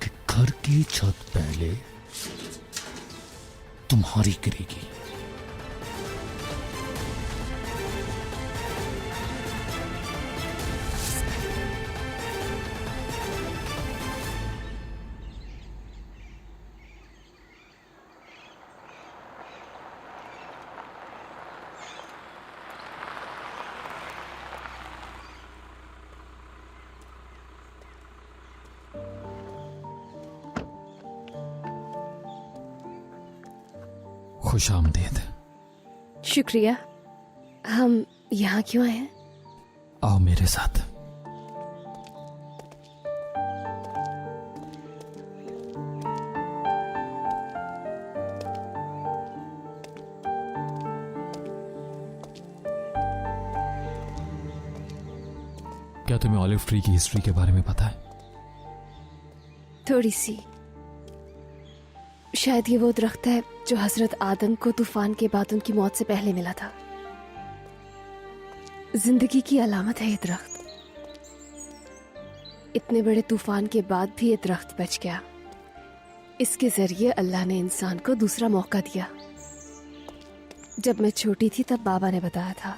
कि घर की छत पहले तुम्हारी गिरेगी। खुश आमदीद। शुक्रिया। हम यहाँ क्यों आए हैं? आओ मेरे साथ। क्या तुम्हें ऑलिव ट्री की हिस्ट्री के बारे में पता है? थोड़ी सी। शायद ये वो दरख्त है जो हजरत आदम को तूफान के बाद उनकी मौत से पहले मिला था। जिंदगी की अलामत है ये दरख्त। इतने बड़े तूफान के बाद भी ये दरख्त बच गया। इसके जरिए अल्लाह ने इंसान को दूसरा मौका दिया। जब मैं छोटी थी तब बाबा ने बताया था।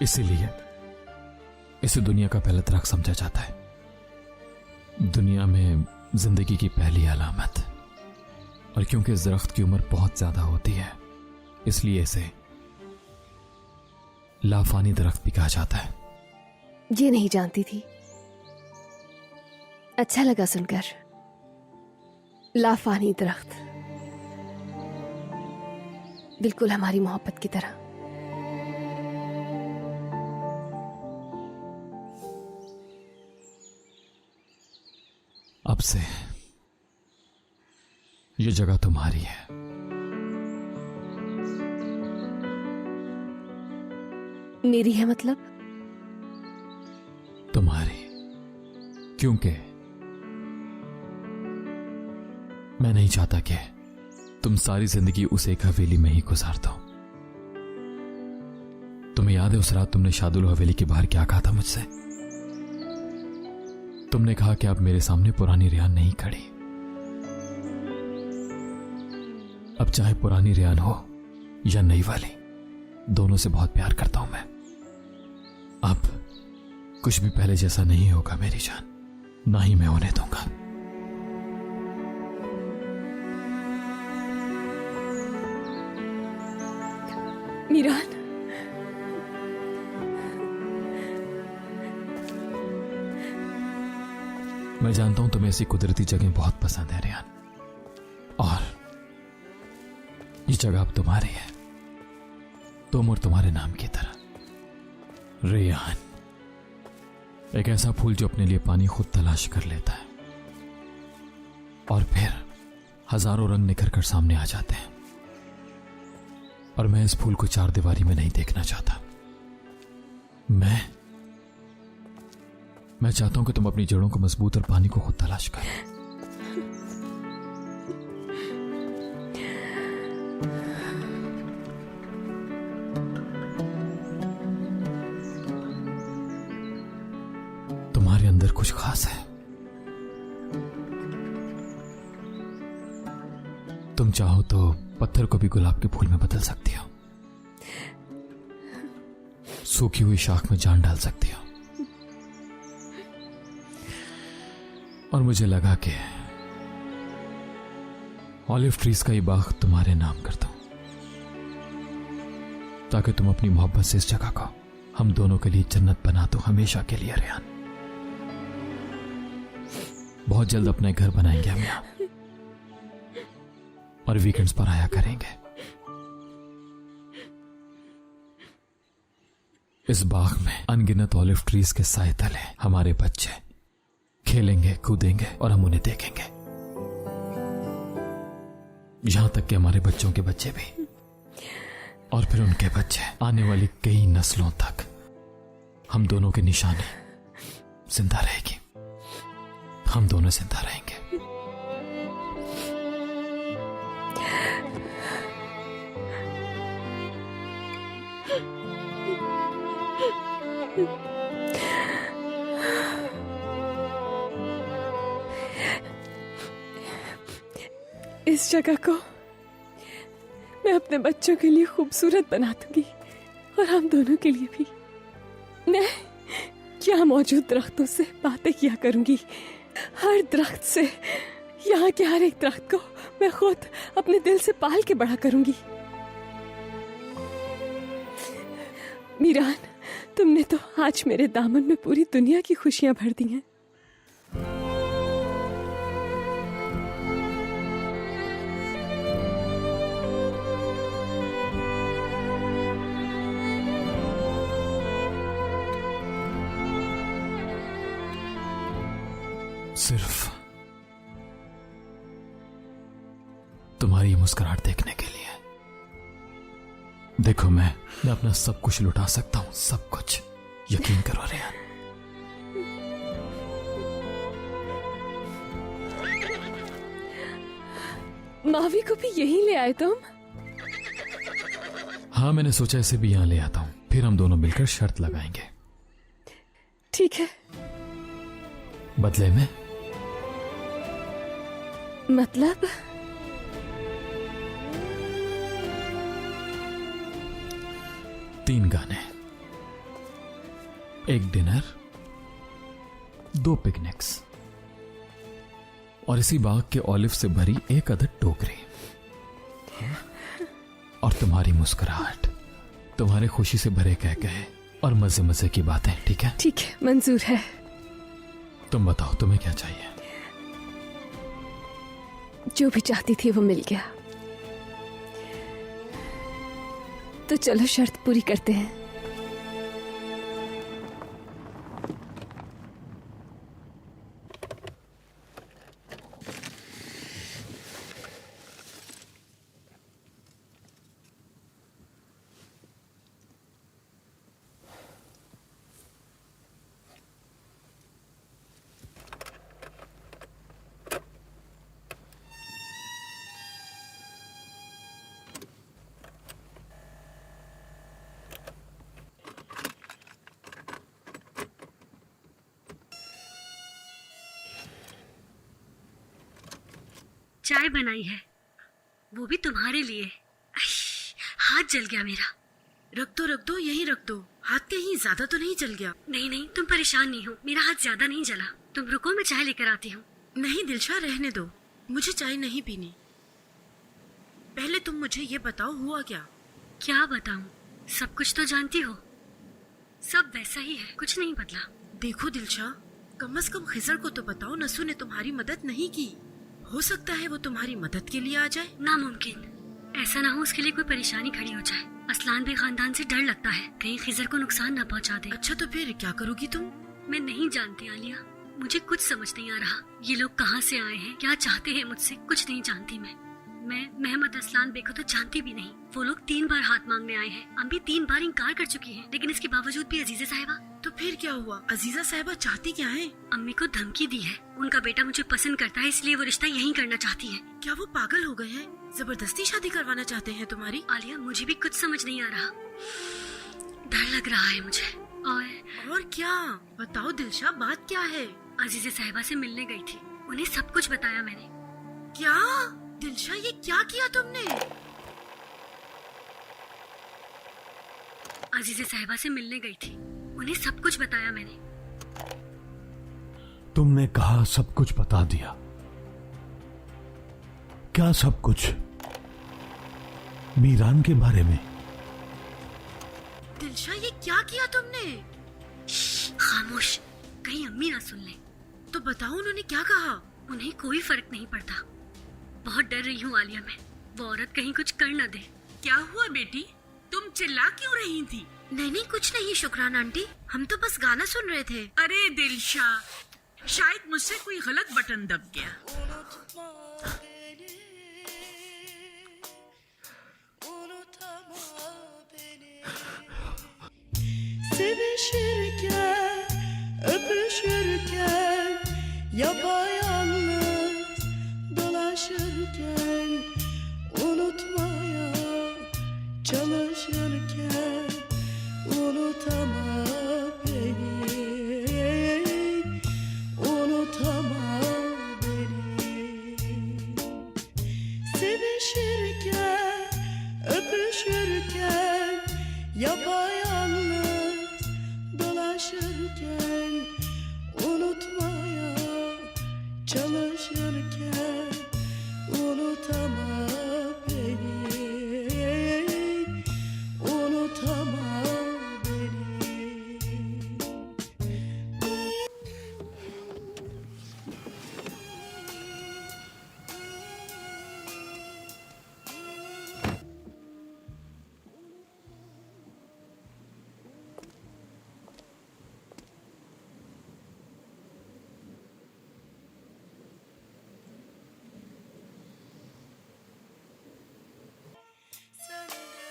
इसीलिए इसे दुनिया का पहला दरख्त समझा जाता है, दुनिया में जिंदगी की पहली अलामत। और क्योंकि इस दरख्त की उम्र बहुत ज्यादा होती है, इसलिए इसे लाफानी दरख्त भी कहा जाता है। ये नहीं जानती थी, अच्छा लगा सुनकर। लाफानी दरख्त, बिल्कुल हमारी मोहब्बत की तरह। अब से ये जगह तुम्हारी है। मेरी है मतलब? तुम्हारी, क्योंकि मैं नहीं चाहता कि तुम सारी जिंदगी उस एक हवेली में ही गुजार दो। तुम्हें याद है उस रात तुमने शादुल हवेली के बाहर क्या कहा था मुझसे? तुमने कहा कि अब मेरे सामने पुरानी रेहान नहीं खड़ी। अब चाहे पुरानी रेहान हो या नई वाली, दोनों से बहुत प्यार करता हूं मैं। अब कुछ भी पहले जैसा नहीं होगा मेरी जान, ना ही मैं होने दूंगा। मीरान, मैं जानता हूं तुम्हें ऐसी कुदरती जगह बहुत पसंद है रेहान, और ये जगह अब तुम्हारी है, तुम और तुम्हारे नाम की तरह। रेहान एक ऐसा फूल जो अपने लिए पानी खुद तलाश कर लेता है और फिर हजारों रंग निखर कर सामने आ जाते हैं। और मैं इस फूल को चार दीवारी में नहीं देखना चाहता। मैं चाहता हूं कि तुम अपनी जड़ों को मजबूत और पानी को खुद तलाश करो। तुम्हारे अंदर कुछ खास है। तुम चाहो तो पत्थर को भी गुलाब के फूल में बदल सकती हो, सूखी हुई शाख में जान डाल सकती हो। और मुझे लगा कि ऑलिव ट्रीज का ये बाग तुम्हारे नाम कर दूं, ताकि तुम अपनी मोहब्बत से इस जगह को हम दोनों के लिए जन्नत बना दो, हमेशा के लिए। रेहान, बहुत जल्द अपना घर बनाएंगे हम यहाँ, और वीकेंड्स पर आया करेंगे। इस बाग में अनगिनत ऑलिव ट्रीज के साए तले हमारे बच्चे खेलेंगे, कूदेंगे और हम उन्हें देखेंगे, यहां तक कि हमारे बच्चों के बच्चे भी, और फिर उनके बच्चे। आने वाली कई नस्लों तक हम दोनों की निशानी जिंदा रहेगी, हम दोनों जिंदा रहेंगे। इस जगह को मैं अपने बच्चों के लिए खूबसूरत बना दूंगी, और हम दोनों के लिए भी। मैं यहाँ मौजूद दरख्तों से बातें किया करूंगी, हर दरख्त से। यहाँ के हर एक दरख्त को मैं खुद अपने दिल से पाल के बड़ा करूंगी। मीरान, तुमने तो आज मेरे दामन में पूरी दुनिया की खुशियां भर दी हैं। सिर्फ तुम्हारी मुस्कुराहट देखने के लिए। देखो मैं अपना सब कुछ लुटा सकता हूं, सब कुछ, यकीन करो रेहान। मावी को भी यहीं ले आए तुम? हाँ, मैंने सोचा इसे भी यहां ले आता हूं, फिर हम दोनों मिलकर शर्त लगाएंगे। ठीक है। बदले में? मतलब? तीन गाने, एक डिनर, 2 पिकनिक्स और इसी बाग के ऑलिव से भरी एक अदद टोकरी। और तुम्हारी मुस्कुराहट, तुम्हारे खुशी से भरे कह कहे और मजे मजे की बातें। ठीक है? ठीक है, मंजूर है। तुम बताओ तुम्हें क्या चाहिए? जो भी चाहती थी वो मिल गया, तो चलो शर्त पूरी करते हैं। चाय बनाई है, वो भी तुम्हारे लिए। हाथ जल गया मेरा। रख दो, यही रख दो। हाथ कहीं ज्यादा तो नहीं जल गया? नहीं नहीं, तुम परेशान नहीं हो, मेरा हाथ ज्यादा नहीं जला। तुम रुको, मैं चाय लेकर आती हूँ। नहीं दिलशा, रहने दो, मुझे चाय नहीं पीनी। पहले तुम मुझे ये बताओ, हुआ क्या? क्या बताऊं? सब कुछ तो जानती हो, सब वैसा ही है, कुछ नहीं बदला। देखो दिलशा, कम से कम खिजर को तो बताओ नसू ने तुम्हारी मदद नहीं की। हो सकता है वो तुम्हारी मदद के लिए आ जाए। नामुमकिन, ऐसा ना हो उसके लिए कोई परेशानी खड़ी हो जाए। असलान भी खानदान से डर लगता है कहीं खिजर को नुकसान ना पहुंचा दे। अच्छा तो फिर क्या करोगी तुम? मैं नहीं जानती आलिया, मुझे कुछ समझ नहीं आ रहा। ये लोग कहाँ से आए हैं, क्या चाहते हैं मुझसे, कुछ नहीं जानती मैं मोहम्मद असलान बे को तो जानती भी नहीं। वो लोग 3 बार हाथ मांगने आए हैं, अम्मी 3 बार इनकार कर चुकी हैं, लेकिन इसके बावजूद भी अजीजा साहिबा। तो फिर क्या हुआ? अजीजा साहिबा चाहती क्या है? अम्मी को धमकी दी है, उनका बेटा मुझे पसंद करता है, इसलिए वो रिश्ता यहीं करना चाहती है। क्या वो पागल हो गए हैं? जबरदस्ती शादी करवाना चाहते हैं तुम्हारी? आलिया, मुझे भी कुछ समझ नहीं आ रहा, डर लग रहा है मुझे। और क्या? बताओ दिलशा, बात क्या है? अजीजा साहिबा से मिलने गई थी, उन्हें सब कुछ बताया मैंने। क्या दिलशा, ये क्या किया तुमने? अजीजा साहिबा से मिलने गई थी, उन्हें सब कुछ बताया मैंने। तुमने कहा सब कुछ बता दिया? क्या सब कुछ? मीरान के बारे में? दिलशा, ये क्या किया तुमने? खामोश, कहीं अम्मी ना सुन ले। तो बताओ उन्होंने क्या कहा? उन्हें कोई फर्क नहीं पड़ता। बहुत डर रही हूँ आलिया मैं, वो औरत कहीं कुछ कर न दे। क्या हुआ बेटी, तुम चिल्ला क्यों रही थी? नहीं कुछ नहीं शुक्रान आंटी, हम तो बस गाना सुन रहे थे। अरे दिलशा, शायद मुझसे कोई गलत बटन दब गया। Sevişirken, öpüşürken, yapayalnız dolaşırken, unutmaya çalışırken, unutama beni, unutama beni. Sevişirken, öpüşürken, yapayalnız dolaşırken, unutmaya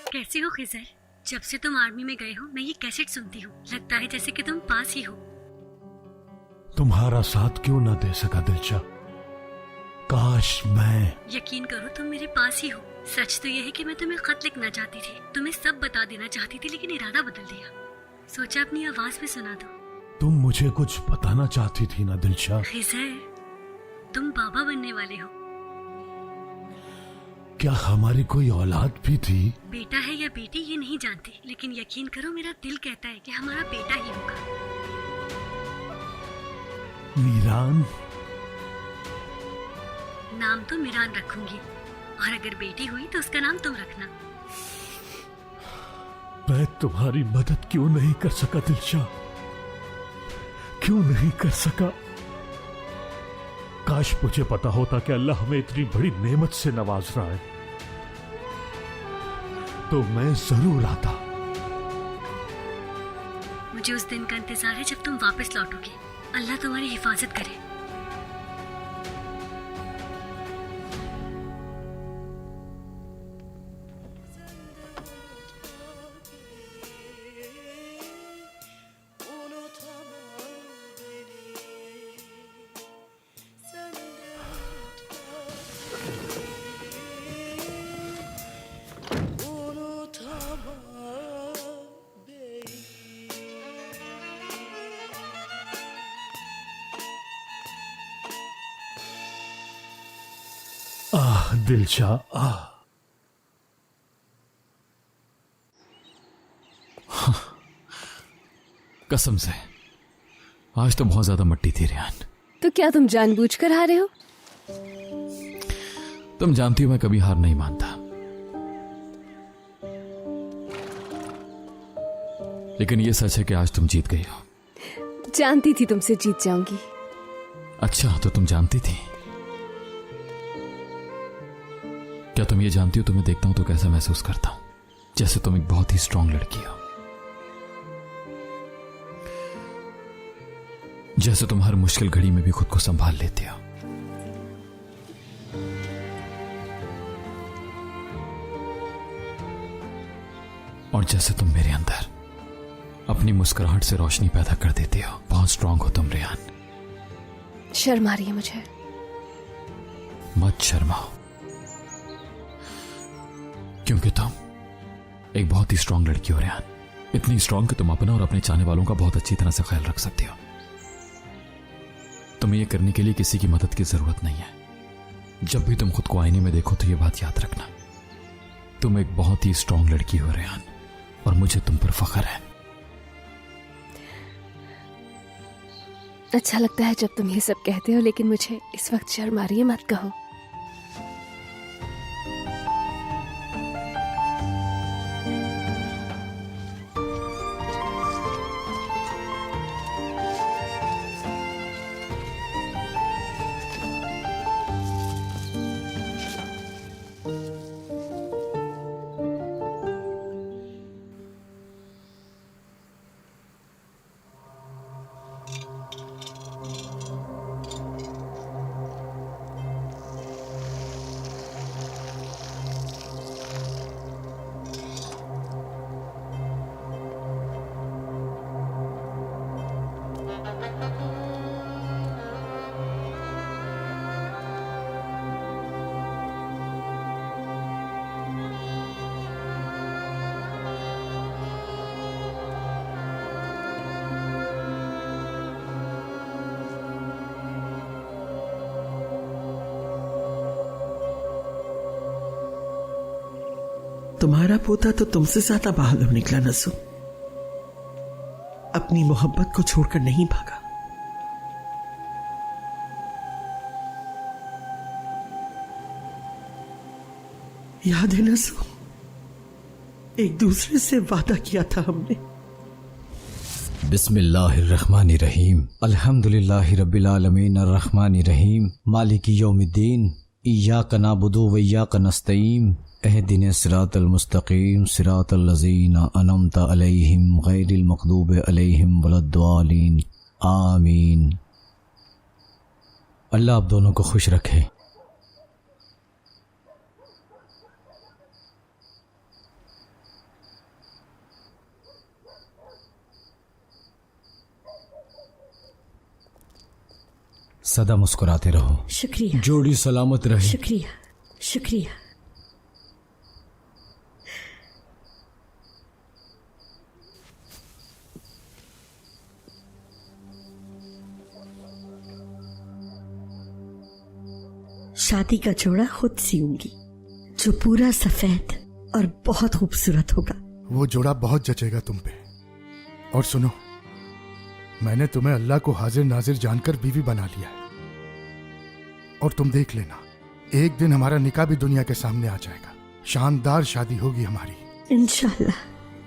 कैसे हो खिजर? जब से तुम आर्मी में गए हो मैं ये कैसेट सुनती हूँ। लगता है जैसे कि तुम पास ही हो। तुम्हारा साथ क्यों ना दे सका दिलशा? काश मैं। यकीन करो तुम मेरे पास ही हो। सच तो यह है कि मैं तुम्हें खत लिखना चाहती थी, तुम्हें सब बता देना चाहती थी, लेकिन इरादा बदल दिया। सोचा अपनी आवाज में सुना दो। तुम मुझे कुछ बताना चाहती थी ना दिलशा? खिजर, तुम बाबा बनने वाले हो। क्या हमारी कोई औलाद भी थी? बेटा है या बेटी ये नहीं जानती, लेकिन यकीन करो मेरा दिल कहता है कि हमारा बेटा ही होगा। मीरान? नाम तो मीरान रखूंगी, और अगर बेटी हुई तो उसका नाम तुम रखना। मैं तुम्हारी मदद क्यों नहीं कर सका दिलशा? क्यों नहीं कर सका? काश मुझे पता होता कि अल्लाह हमें इतनी बड़ी नेमत से नवाज रहा है, तो मैं जरूर आता। मुझे उस दिन का इंतजार है जब तुम वापस लौटोगे। अल्लाह तुम्हारी हिफाजत करे। आह दिलशा, आह। कसम से आज तो बहुत ज्यादा मट्टी थी रेहान। तो क्या तुम जानबूझकर हारे हो? तुम जानती हो मैं कभी हार नहीं मानता, लेकिन ये सच है कि आज तुम जीत गई हो। जानती थी तुमसे जीत जाऊंगी। अच्छा, तो तुम जानती थी? क्या तुम ये जानती हो तुम्हें देखता हूं तो कैसा महसूस करता हूं? जैसे तुम एक बहुत ही स्ट्रांग लड़की हो, जैसे तुम हर मुश्किल घड़ी में भी खुद को संभाल लेती हो। और जैसे तुम मेरे अंदर अपनी मुस्कुराहट से रोशनी पैदा कर देती हो। बहुत स्ट्रांग हो तुम रेहान। शर्म आ रही है मुझे। मत शर्माओ, क्योंकि तुम एक बहुत ही स्ट्रांग लड़की हो रेहान। इतनी स्ट्रांग कि तुम अपना और अपने चाहने वालों का बहुत अच्छी तरह से ख्याल रख सकती हो। तुम्हें यह करने के लिए किसी की मदद की जरूरत नहीं है। जब भी तुम खुद को आईने में देखो तो यह बात याद रखना, तुम एक बहुत ही स्ट्रांग लड़की हो रेहान, और मुझे तुम पर फख्र है। अच्छा लगता है जब तुम ये सब कहते हो, लेकिन मुझे इस वक्त शर्म आ रही है। मत कहो। तुम्हारा पोता तो तुमसे ज्यादा बहादुर निकला नसू। अपनी मोहब्बत को छोड़कर नहीं भागा। याद है नसू, एक दूसरे से वादा किया था हमने। बिस्मिल्लाहिर्रहमानिर्रहीम, अल्हम्दुलिल्लाहि रब्बिल आलमीन, अर्रहमानिर्रहीम, मालिकी यौमिद्दीन, इय्याका नअबुदु व इय्याका नस्तईन, एहदिना सिरातल मुस्तकीम, सिरातल लज़ीना अनअमता अलैहिम, गैरिल मग़दूबि अलैहिम वलद्दालीन, आमीन। अल्लाह आप दोनों को खुश रखे। सदा मुस्कुराते रहो। शुक्रिया। जोड़ी सलामत रहे। शुक्रिया शुक्रिया। शादी का जोड़ा खुद सीऊंगी, जो पूरा सफेद और बहुत खूबसूरत होगा। वो जोड़ा बहुत जचेगा तुम पे। और सुनो, मैंने तुम्हें अल्लाह को हाजिर नाजिर जानकर बीवी बना लिया है। और तुम देख लेना, एक दिन हमारा निकाह भी दुनिया के सामने आ जाएगा। शानदार शादी होगी हमारी। इंशाल्लाह।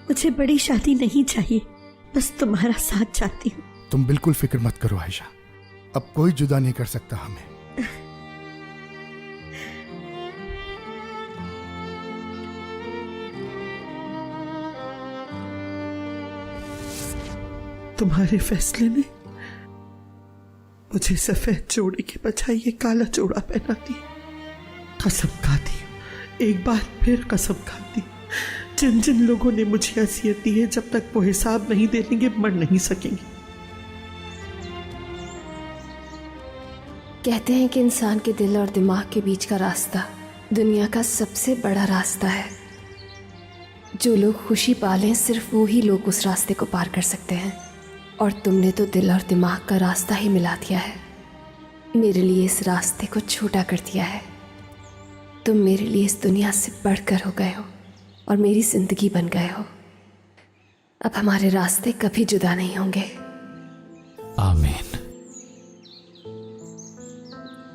मुझे बड़ी शादी नहीं चाहिए, बस तुम्हारा साथ चाहती हूँ। तुम बिल्कुल फिक्र मत करो आयशा, अब कोई जुदा नहीं कर सकता हमें। तुम्हारे फैसले ने मुझे सफेद जोड़े के बजाय ये काला जोड़ा पहना दिया। कसम खाती, एक बार फिर कसम खाती, जिन जिन लोगों ने मुझे असियत दी है, जब तक वो हिसाब नहीं दे लेंगे मर नहीं सकेंगे। कहते हैं कि इंसान के दिल और दिमाग के बीच का रास्ता दुनिया का सबसे बड़ा रास्ता है। जो लोग खुशी पालें, सिर्फ वो ही लोग उस रास्ते को पार कर सकते हैं। और तुमने तो दिल और दिमाग का रास्ता ही मिला दिया है, मेरे लिए इस रास्ते को छोटा कर दिया है। तुम मेरे लिए इस दुनिया से बढ़कर हो गए हो और मेरी जिंदगी बन गए हो। अब हमारे रास्ते कभी जुदा नहीं होंगे। आमीन।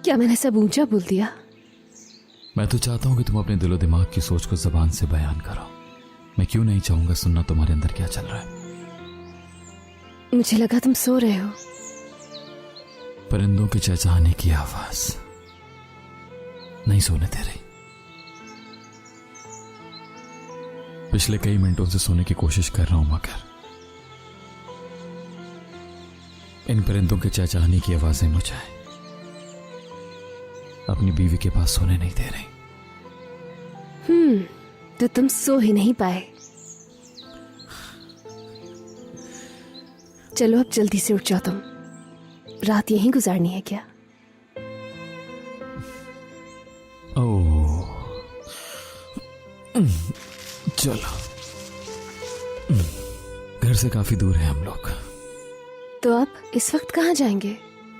क्या मैंने सब ऊंचा बोल दिया? मैं तो चाहता हूं कि तुम अपने दिलो दिमाग की सोच को जबान से बयान करो। मैं क्यों नहीं चाहूंगा सुनना तुम्हारे अंदर क्या चल रहा है। मुझे लगा तुम सो रहे हो। परिंदों के चहचहाने की आवाज नहीं सोने दे रही। पिछले कई मिनटों से सोने की कोशिश कर रहा हूं, मगर इन परिंदों के चहचहाने की आवाजें मुझे अपनी बीवी के पास सोने नहीं दे रही। तो तुम सो ही नहीं पाए। चलो अब जल्दी से उठ जाओ। तुम रात यहीं गुजारनी है क्या? ओह, चलो। घर से काफी दूर है हम लोग। तो अब इस वक्त कहाँ जाएंगे?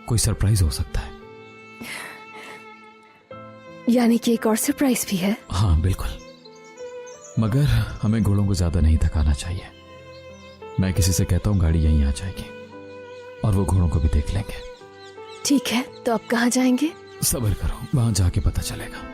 कोई सरप्राइज हो सकता है। यानी कि एक और सरप्राइज भी है? हाँ बिल्कुल, मगर हमें घोड़ों को ज्यादा नहीं थकाना चाहिए। मैं किसी से कहता हूँ गाड़ी यहीं आ जाएगी और वो घोड़ों को भी देख लेंगे। ठीक है, तो अब कहाँ जाएंगे? सब्र करो, वहां जाके पता चलेगा।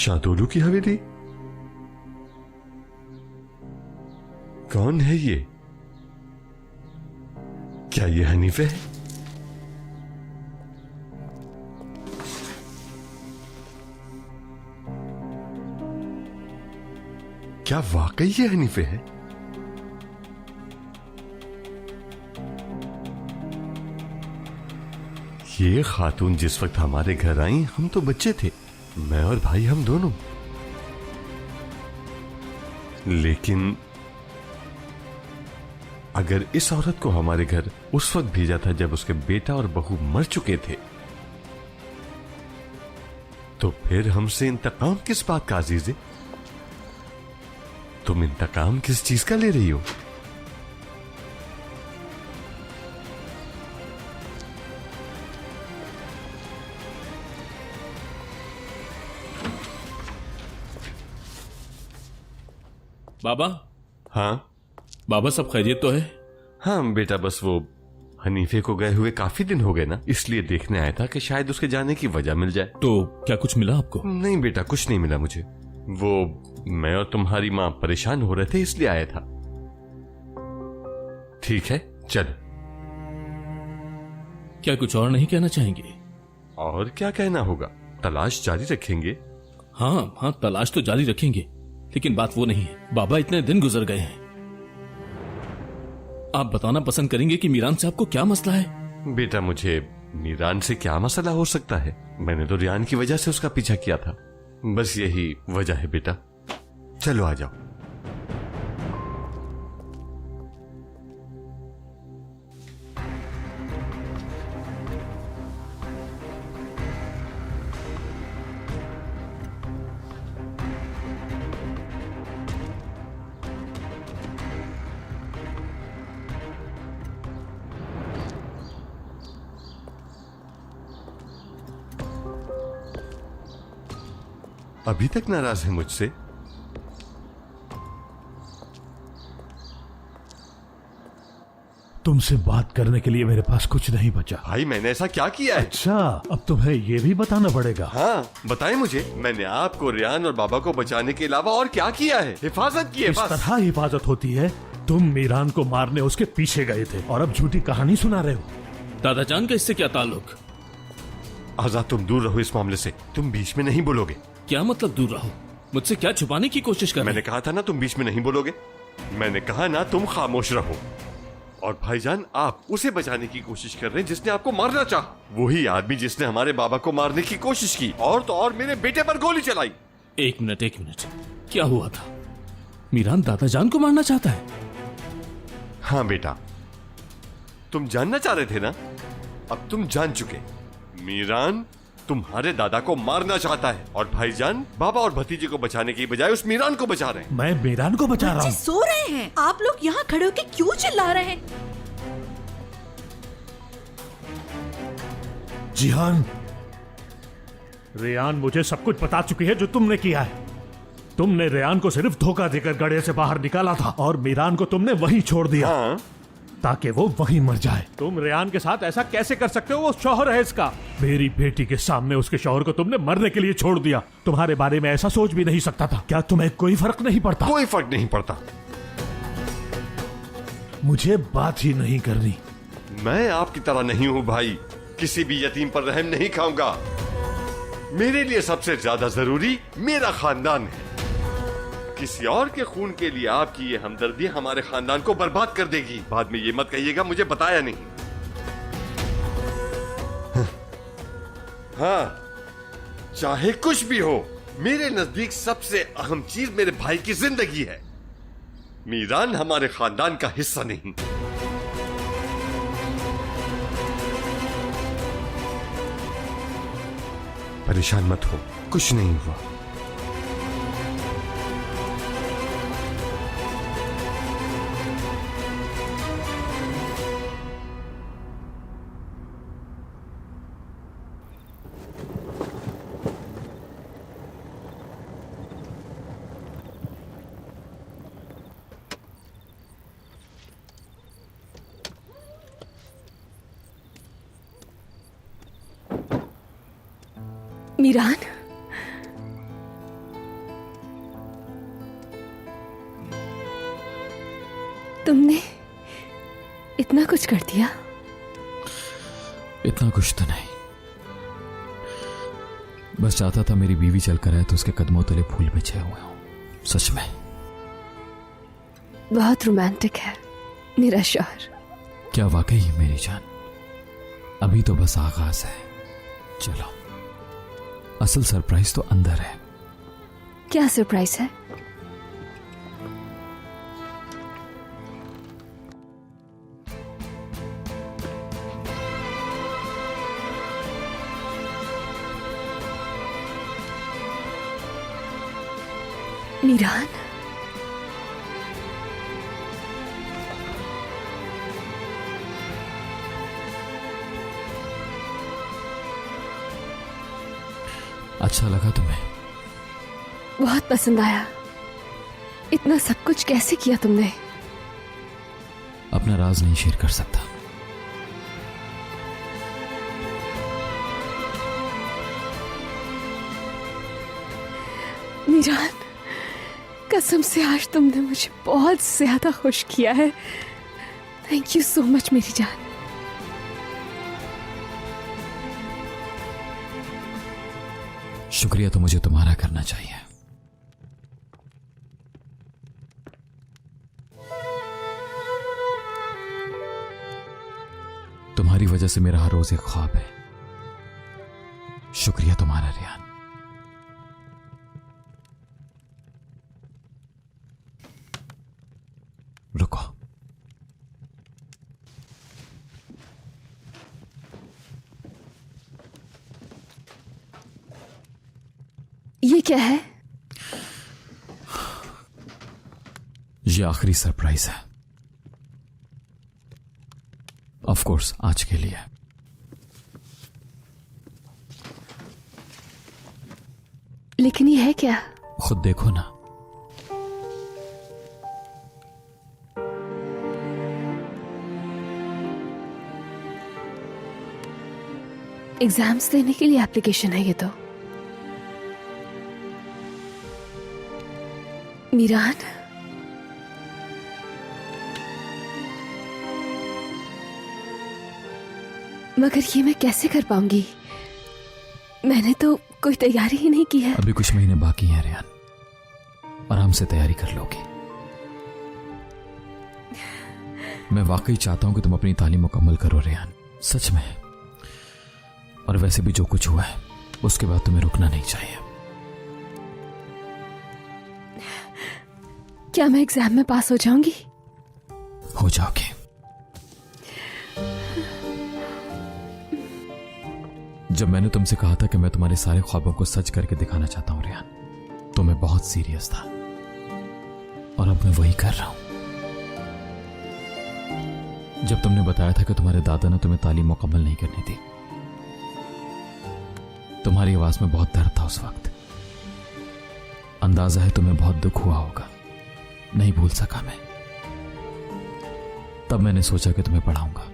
शादोलू की हवेली? कौन है ये? क्या ये हनीफे है? क्या वाकई ये हनीफे है? ये खातून जिस वक्त हमारे घर आई हम तो बच्चे थे, मैं और भाई हम दोनों। लेकिन अगर इस औरत को हमारे घर उस वक्त भेजा था जब उसके बेटा और बहू मर चुके थे, तो फिर हमसे इंतकाम किस बात का अजीज है? तुम इंतकाम किस चीज का ले रही हो? बाबा। हाँ बाबा, सब खैरियत तो है? हाँ बेटा, बस वो हनीफे को गए हुए काफी दिन हो गए ना, इसलिए देखने आया था कि शायद उसके जाने की वजह मिल जाए। तो क्या कुछ मिला आपको? नहीं बेटा, कुछ नहीं मिला मुझे। वो मैं और तुम्हारी माँ परेशान हो रहे थे इसलिए आया था। ठीक है चल। क्या कुछ और नहीं कहना चाहेंगे? और क्या कहना होगा, तलाश जारी रखेंगे। हाँ हाँ, तलाश तो जारी रखेंगे, लेकिन बात वो नहीं है। बाबा, इतने दिन गुजर गए हैं, आप बताना पसंद करेंगे कि मीरान से आपको क्या मसला है? बेटा, मुझे मीरान से क्या मसला हो सकता है? मैंने तो रियान की वजह से उसका पीछा किया था, बस यही वजह है बेटा। चलो आ जाओ। अभी तक नाराज है मुझसे? तुमसे बात करने के लिए मेरे पास कुछ नहीं बचा। भाई, मैंने ऐसा क्या किया है? अच्छा, अब तुम्हें ये भी बताना पड़ेगा। हाँ बताएं मुझे, मैंने आपको, रियान और बाबा को बचाने के अलावा और क्या किया है? हिफाजत की है इस बस। तरह हिफाजत होती है? तुम मीरान को मारने उसके पीछे गए थे और अब झूठी कहानी सुना रहे हो। दादा जान का इससे क्या ताल्लुक? आजाद, तुम दूर रहो इस मामले से, तुम बीच में नहीं बोलोगे। क्या मतलब दूर रहो? मुझसे क्या छुपाने की कोशिश कर रहे? मैंने कहा था ना तुम बीच में नहीं बोलोगे। मैंने कहा ना तुम खामोश रहो। और भाईजान, आप उसे बचाने की कोशिश कर रहे हैं जिसने आपको मारना चाहा। वही आदमी जिसने हमारे बाबा को मारने की कोशिश की और तो और मेरे बेटे पर गोली चलाई। एक मिनट, क्या हुआ था? मीरान दादा जान को मारना चाहता है? हाँ बेटा, तुम जानना चाह रहे थे ना, अब तुम जान चुके। मीरान तुम्हारे दादा को मारना चाहता है और भाईजान बाबा और भतीजे को बचाने की बजाय उस मीरान को बचा रहे हैं। मैं मीरान को बचा रहा हूँ। सो रहे हैं, आप लोग यहाँ खड़े होकर क्यों चिल्ला रहे हैं? जिहान, रेयान मुझे सब कुछ बता चुकी है जो तुमने किया है। तुमने रेयान को सिर्फ धोखा देकर गड्ढे से बाहर निकाला था और मीरान को तुमने वहीं छोड़ दिया। हाँ? ताकि वो वहीं मर जाए। तुम रेयान के साथ ऐसा कैसे कर सकते हो? वो शौहर है इसका। मेरी बेटी के सामने उसके शौहर को तुमने मरने के लिए छोड़ दिया। तुम्हारे बारे में ऐसा सोच भी नहीं सकता था। क्या तुम्हें कोई फर्क नहीं पड़ता? कोई फर्क नहीं पड़ता। मुझे बात ही नहीं करनी। मैं आपकी तरह नहीं हूँ भाई, किसी भी यतीम पर रहम नहीं खाऊंगा। मेरे लिए सबसे ज्यादा जरूरी मेरा खानदान है। किसी और के खून के लिए आपकी ये हमदर्दी हमारे खानदान को बर्बाद कर देगी। बाद में ये मत कहिएगा मुझे बताया नहीं। हाँ, चाहे कुछ भी हो, मेरे नजदीक सबसे अहम चीज मेरे भाई की जिंदगी है। मीरान हमारे खानदान का हिस्सा नहीं। परेशान मत हो, कुछ नहीं हुआ। मीरान, तुमने इतना कुछ कर दिया? इतना कुछ तो नहीं, बस चाहता था मेरी बीवी चलकर आए तो उसके कदमों तले फूल बिछे हुए हों। सच में बहुत रोमांटिक है मेरा शौहर। क्या वाकई मेरी जान? अभी तो बस आगाज है। चलो, असल सरप्राइज तो अंदर है। क्या सरप्राइज है? मीरान, अच्छा लगा तुम्हें? बहुत पसंद आया। इतना सब कुछ कैसे किया तुमने? अपना राज नहीं शेयर कर सकता। मीरान, कसम से आज तुमने मुझे बहुत ज्यादा खुश किया है। थैंक यू सो मच मेरी जान। शुक्रिया तो मुझे तुम्हारा करना चाहिए। तुम्हारी वजह से मेरा हर रोज एक ख्वाब है। शुक्रिया तुम्हारा रियान। रुको, ये क्या है? ये आखिरी सरप्राइज है। ऑफ कोर्स आज के लिए। लेकिन ये है क्या? खुद देखो ना। एग्जाम्स देने के लिए एप्लीकेशन है ये तो। मीरान, मगर ये मैं कैसे कर पाऊंगी? मैंने तो कोई तैयारी ही नहीं की है। अभी कुछ महीने बाकी हैं रियान, आराम से तैयारी कर लोगे। मैं वाकई चाहता हूं कि तुम अपनी तालीम मुकम्मल करो रियान, सच में। और वैसे भी जो कुछ हुआ है उसके बाद तुम्हें रुकना नहीं चाहिए। क्या मैं एग्जाम में पास हो जाऊंगी? हो जाओगे। जब मैंने तुमसे कहा था कि मैं तुम्हारे सारे ख्वाबों को सच करके दिखाना चाहता हूं रियान, तो मैं बहुत सीरियस था और अब मैं वही कर रहा हूं। जब तुमने बताया था कि तुम्हारे दादा ने तुम्हें तालीम मुकम्मल नहीं करनी थी, तुम्हारी आवाज में बहुत दर्द था उस वक्त। अंदाजा है तुम्हें बहुत दुख हुआ होगा। नहीं भूल सका मैं। तब मैंने सोचा कि तुम्हें पढ़ाऊंगा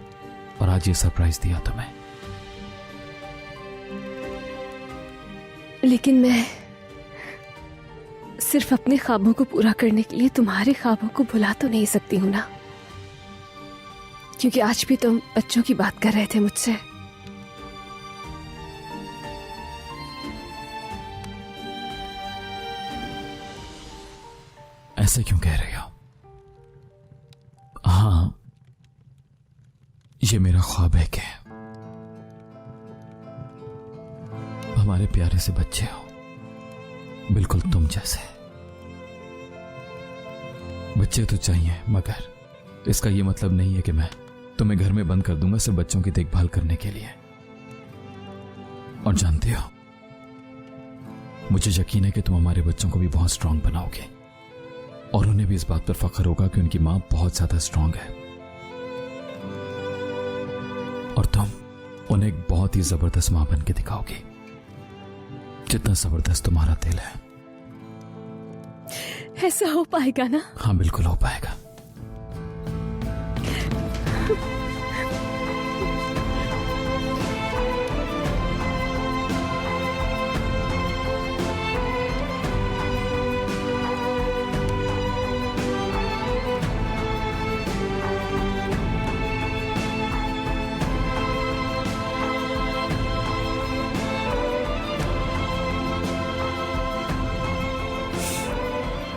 और आज ये सरप्राइज दिया तुम्हें। लेकिन मैं सिर्फ अपने ख्वाबों को पूरा करने के लिए तुम्हारे ख्वाबों को भुला तो नहीं सकती हूं ना, क्योंकि आज भी तुम बच्चों की बात कर रहे थे मुझसे। ऐसे क्यों कह रहे हो? हाँ, ये मेरा ख्वाब है कि हमारे प्यारे से बच्चे हो, बिल्कुल तुम जैसे। बच्चे तो चाहिए, मगर इसका ये मतलब नहीं है कि मैं तुम्हें घर में बंद कर दूंगा सिर्फ बच्चों की देखभाल करने के लिए। और जानते हो, मुझे यकीन है कि तुम हमारे बच्चों को भी बहुत स्ट्रांग बनाओगे और उन्हें भी इस बात पर फख्र होगा कि उनकी मां बहुत ज्यादा स्ट्रांग है और तुम उन्हें एक बहुत ही जबरदस्त मां बन के दिखाओगे, जितना जबरदस्त तुम्हारा दिल है। ऐसा हो पाएगा ना? हाँ, बिल्कुल हो पाएगा।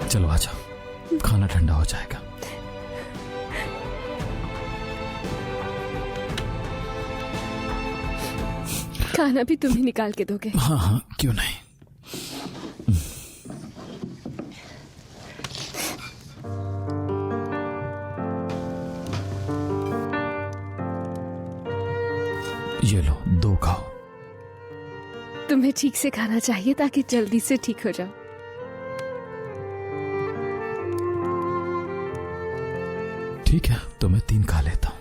चलो आ जाओ, खाना ठंडा हो जाएगा। खाना भी तुम ही निकाल के दोगे? हाँ हाँ, क्यों नहीं। ये लो, 2 खाओ। तुम्हें ठीक से खाना चाहिए ताकि जल्दी से ठीक हो जाओ। ठीक है, तो मैं 3 खा लेता हूँ।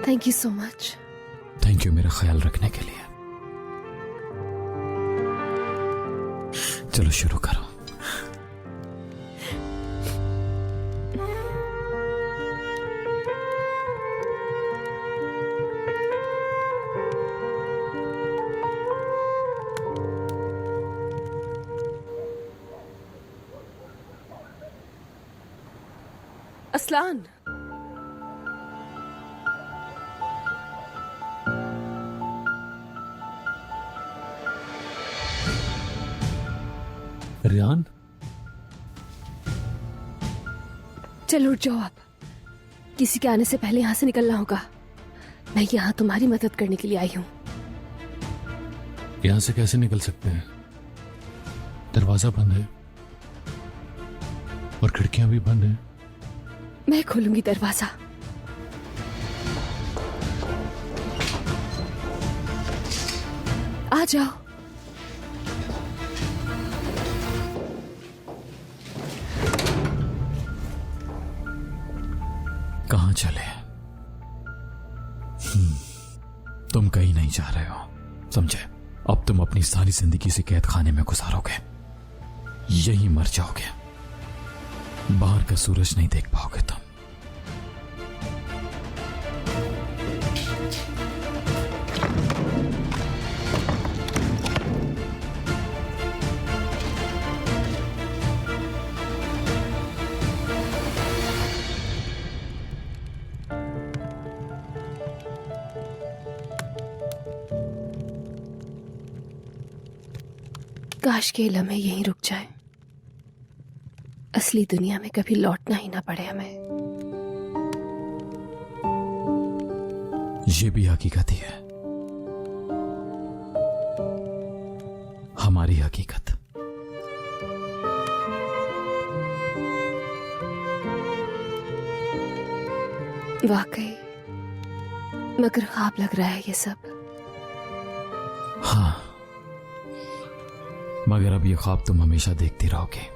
Thank you so much. Thank you मेरा ख्याल रखने के लिए। चलो शुरू करो। असलान, रियान, चलो उठ जाओ। आप किसी के आने से पहले यहाँ से निकलना होगा। मैं यहाँ तुम्हारी मदद करने के लिए आई हूँ। यहां से कैसे निकल सकते हैं? दरवाजा बंद है और खिड़कियां भी बंद हैं। मैं खोलूंगी दरवाजा। आ जाओ। कहां चले? तुम कहीं नहीं जा रहे हो, समझे? अब तुम अपनी सारी जिंदगी से कैद खाने में गुजारोगे, यहीं मर जाओगे। बाहर का सूरज नहीं देख पाओगे तुम। काश के लम्हे यहीं रुक जाए, असली दुनिया में कभी लौटना ही ना पड़े हमें। ये भी हकीकत ही है, हमारी हकीकत। वाकई मगर ख्वाब लग रहा है ये सब। हाँ, मगर अब ये ख्वाब तुम हमेशा देखती रहोगे।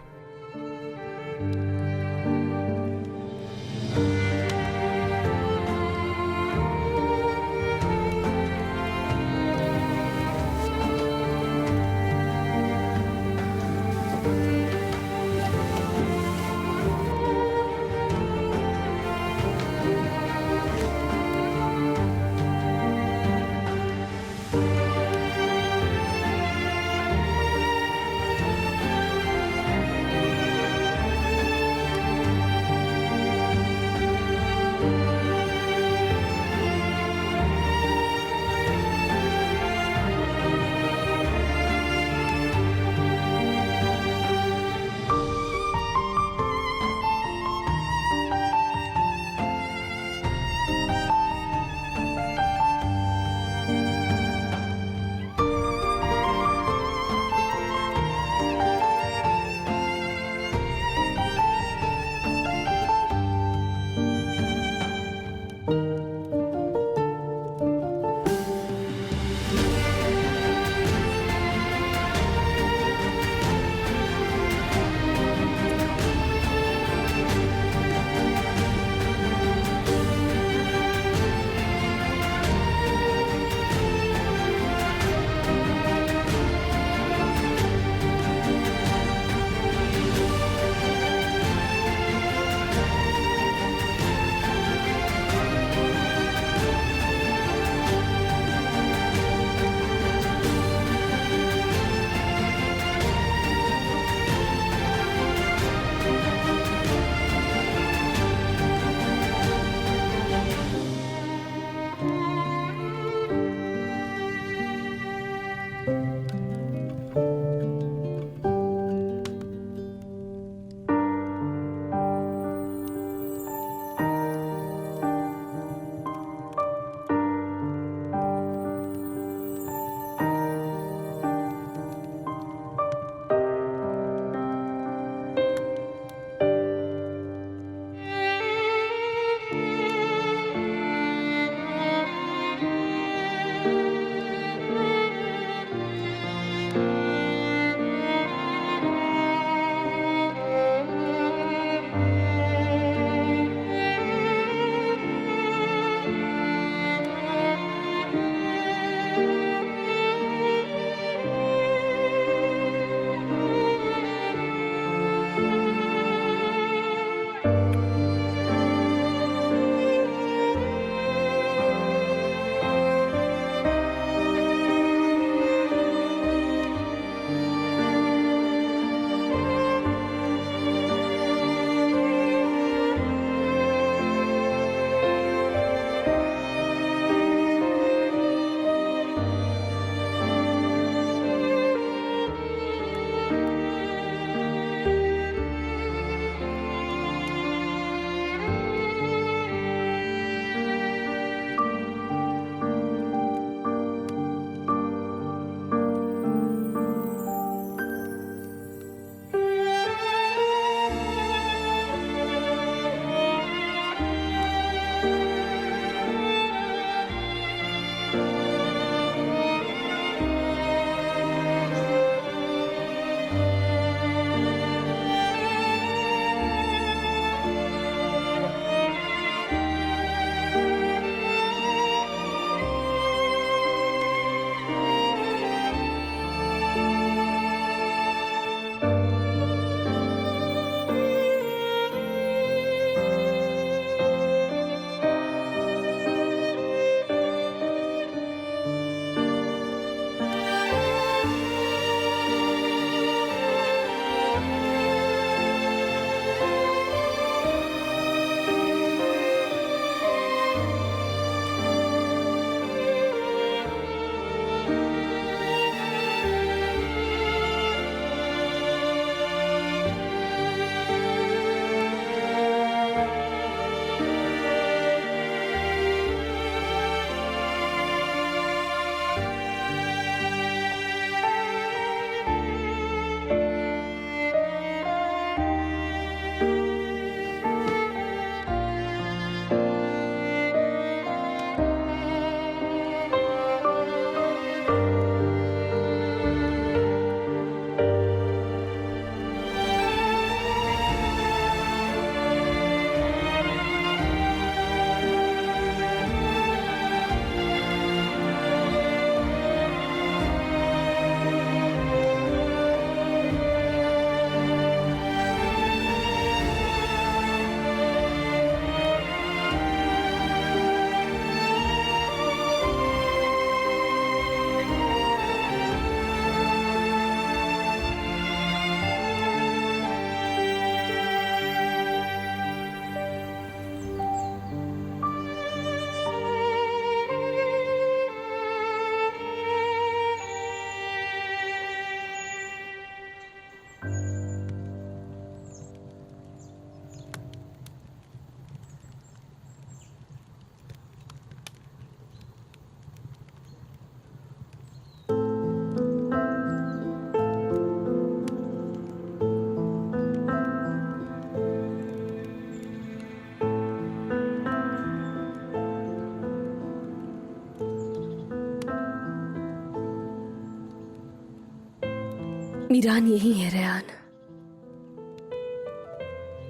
मीरान यही है रेहान,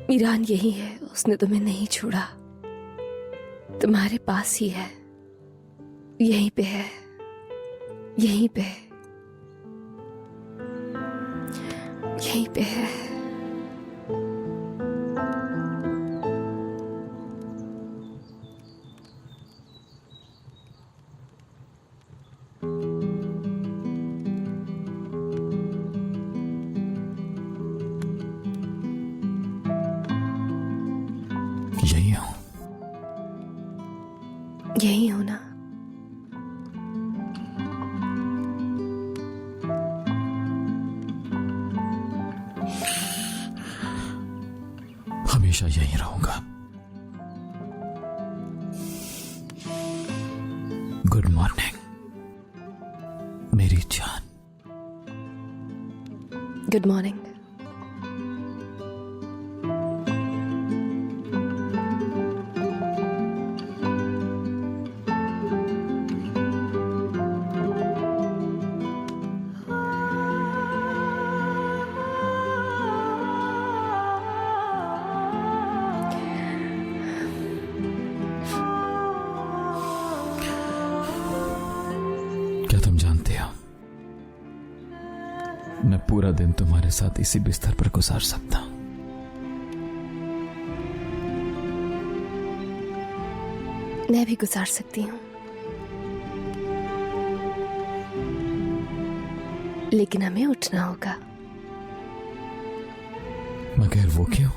मीरान यही है, उसने तुम्हें नहीं छोड़ा, तुम्हारे पास ही है, यहीं पे है, यहीं पे, यहीं पे है। यही हूं, यही हो ना? हमेशा यही रहूंगा। गुड मॉर्निंग मेरी जान। Good morning. क्या तुम जानते हो, मैं पूरा दिन तुम्हारे साथ इसी बिस्तर पर गुजार सकता हूं। मैं भी गुजार सकती हूँ, लेकिन हमें उठना होगा। मगर वो क्यों?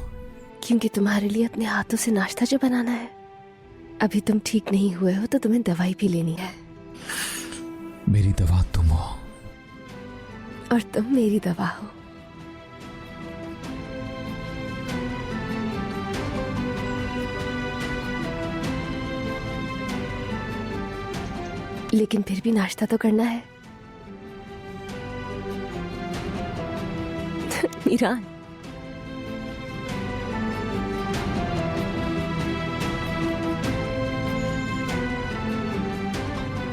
क्योंकि तुम्हारे लिए अपने हाथों से नाश्ता जो बनाना है। अभी तुम ठीक नहीं हुए हो तो तुम्हें दवाई भी लेनी है, मेरी दवा तुम हो और तुम मेरी दवा हो। लेकिन फिर भी नाश्ता तो करना है। मीरान,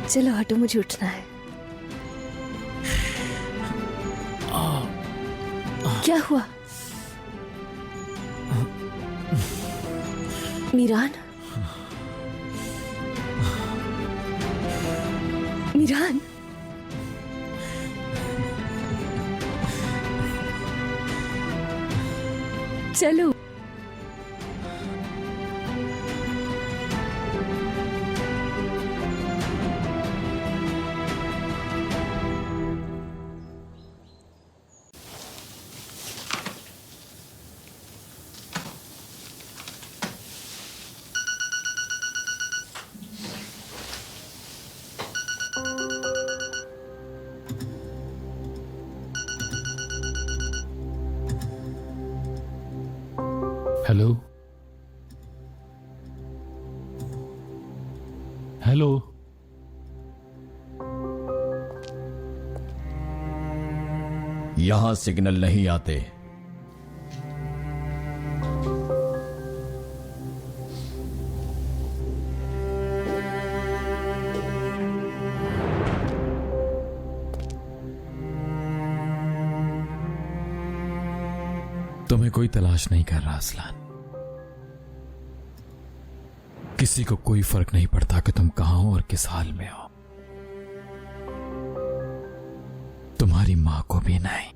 चलो हटो, मुझे उठना है। क्या हुआ मीरान? मीरान, चलो। हेलो हेलो, यहां सिग्नल नहीं आते। तुम्हें कोई तलाश नहीं कर रहा असलान। किसी को कोई फर्क नहीं पड़ता कि तुम कहां हो और किस हाल में हो। तुम्हारी मां को भी नहीं।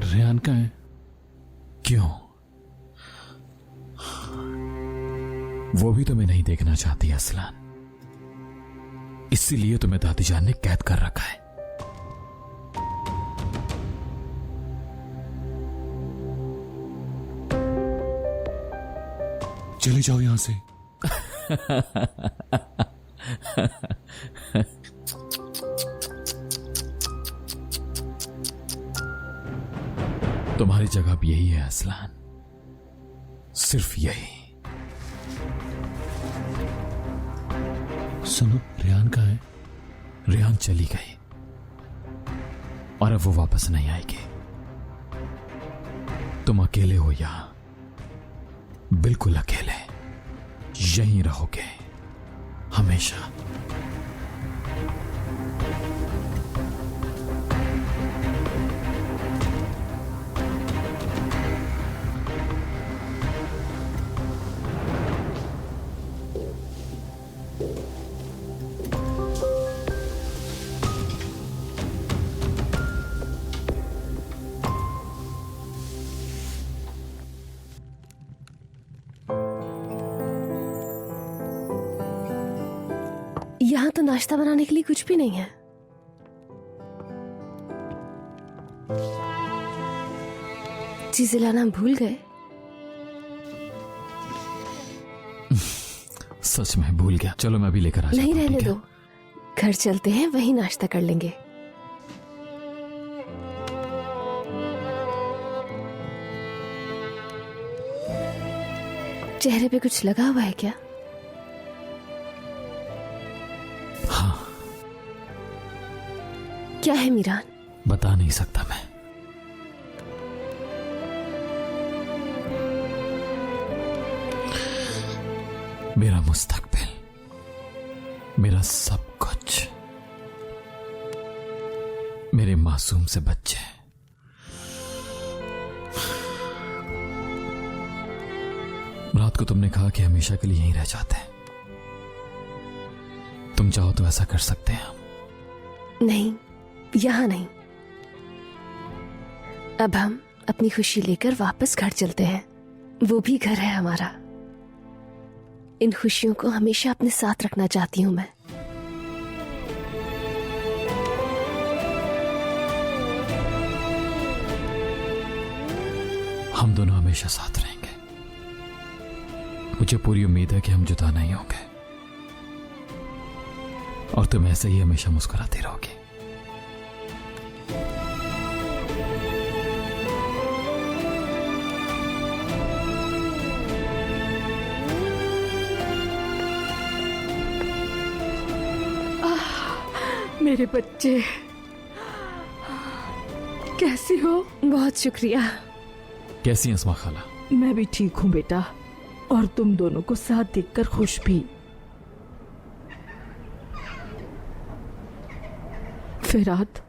रेहान का है? क्यों? वो भी तुम्हें नहीं देखना चाहती असलान, इसीलिए तुम्हें दादी जान ने कैद कर रखा है। चले जाओ यहां से। तुम्हारी जगह भी यही है असलान, सिर्फ यही। सुनो, रेहान का है? रेहान चली गई और अब वो वापस नहीं आएगी। तुम अकेले हो यहां, बिल्कुल अकेले यहीं रहोगे हमेशा। यहाँ तो नाश्ता बनाने के लिए कुछ भी नहीं है। चीजें लाना हम भूल गए। सच में भूल गया। चलो मैं अभी लेकर आ जाता नहीं हूं, रहने ठीक है? दो, घर चलते हैं, वहीं नाश्ता कर लेंगे। चेहरे पे कुछ लगा हुआ है क्या? हाँ। क्या है मीरान? बता नहीं सकता मैं। मेरा मुस्तकबिल, मेरा सब कुछ, मेरे मासूम से बच्चे। रात को तुमने कहा कि हमेशा के लिए यहीं रह जाते हैं। तुम चाहो तो ऐसा कर सकते हैं हम। नहीं, यहां नहीं। अब हम अपनी खुशी लेकर वापस घर चलते हैं। वो भी घर है हमारा। इन खुशियों को हमेशा अपने साथ रखना चाहती हूं मैं। हम दोनों हमेशा साथ रहेंगे। मुझे पूरी उम्मीद है कि हम जुदा नहीं होंगे और तुम ऐसे ही हमेशा मुस्कुराती रहोगी। मेरे बच्चे, कैसी हो? बहुत शुक्रिया। कैसी हैं अस्मा खाला? मैं भी ठीक हूँ बेटा, और तुम दोनों को साथ देखकर खुश भी। फिरात,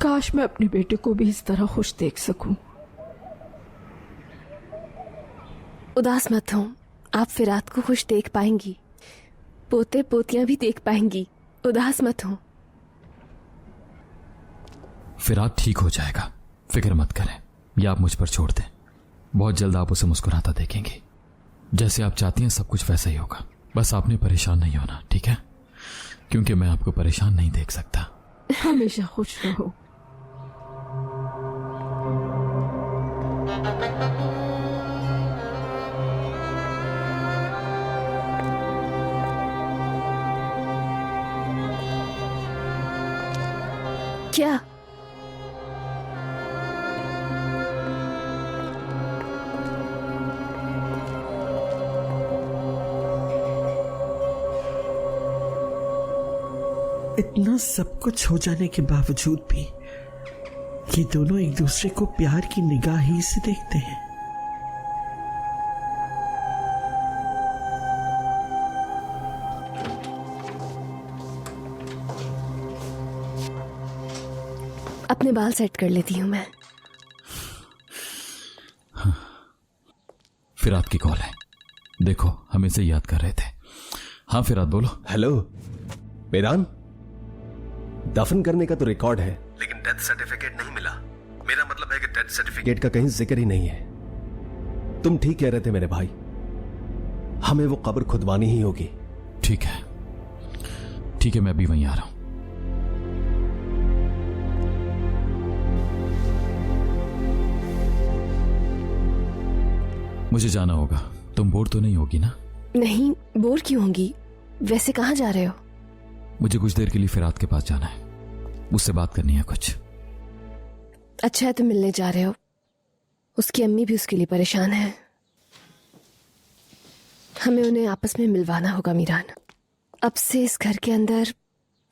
काश मैं अपने बेटे को भी इस तरह खुश देख सकूं। उदास मत हो, आप फिरात को खुश देख पाएंगी, पोते पोतियां भी देख पाएंगी। उदास मत हो। फिरात ठीक हो जाएगा, फिक्र मत करें। या आप मुझ पर छोड़ दें, बहुत जल्द आप उसे मुस्कुराता देखेंगे। जैसे आप चाहती हैं सब कुछ वैसा ही होगा। बस आपने परेशान नहीं होना, ठीक है? क्योंकि मैं आपको परेशान नहीं देख सकता। हमेशा खुश रहो। क्या? इतना सब कुछ हो जाने के बावजूद भी ये दोनों एक दूसरे को प्यार की निगाह ही से देखते हैं। अपने बाल सेट कर लेती हूँ मैं। फिरात की कॉल है, देखो हम इसे याद कर रहे थे। हाँ फिरात बोलो। हेलो मीरान, दफन करने का तो रिकॉर्ड है लेकिन डेथ सर्टिफिकेट नहीं मिला। मेरा मतलब है कि डेथ सर्टिफिकेट का कहीं जिक्र ही नहीं है। तुम ठीक कह रहे थे मेरे भाई, हमें वो कब्र खुदवानी ही होगी। ठीक है ठीक है, मैं अभी वहीं आ रहा हूं। मुझे जाना होगा, तुम बोर तो नहीं होगी ना? नहीं, बोर क्यों होंगी? वैसे कहाँ जा रहे हो? मुझे कुछ देर के लिए फिरात के पास जाना है, उससे बात करनी है कुछ। अच्छा है तुम मिलने जा रहे हो। उसकी अम्मी भी उसके लिए परेशान है। हमें उन्हें आपस में मिलवाना होगा मीरान। अब से इस घर के अंदर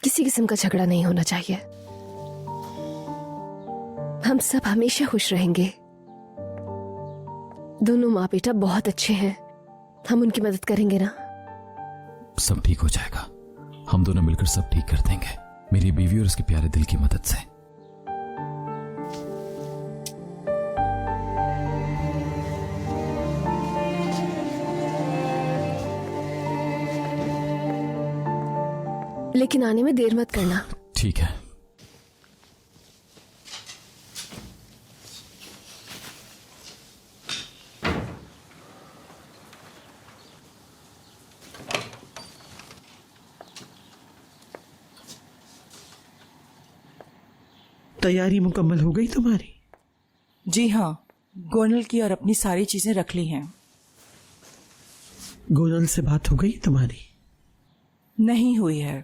किसी किस्म का झगड़ा नहीं होना चाहिए। हम सब हमेशा खुश रहेंगे। दोनों माँ बेटा बहुत अच्छे हैं, हम उनकी मदद करेंगे ना। सब ठीक हो जाएगा, हम दोनों मिलकर सब ठीक कर देंगे, मेरी बीवी और उसके प्यारे दिल की मदद से। लेकिन आने में देर मत करना। ठीक है। तैयारी मुकम्मल हो गई तुम्हारी? जी हाँ, गोनल की और अपनी सारी चीजें रख ली हैं। गोनल से बात हो गई तुम्हारी? नहीं हुई है,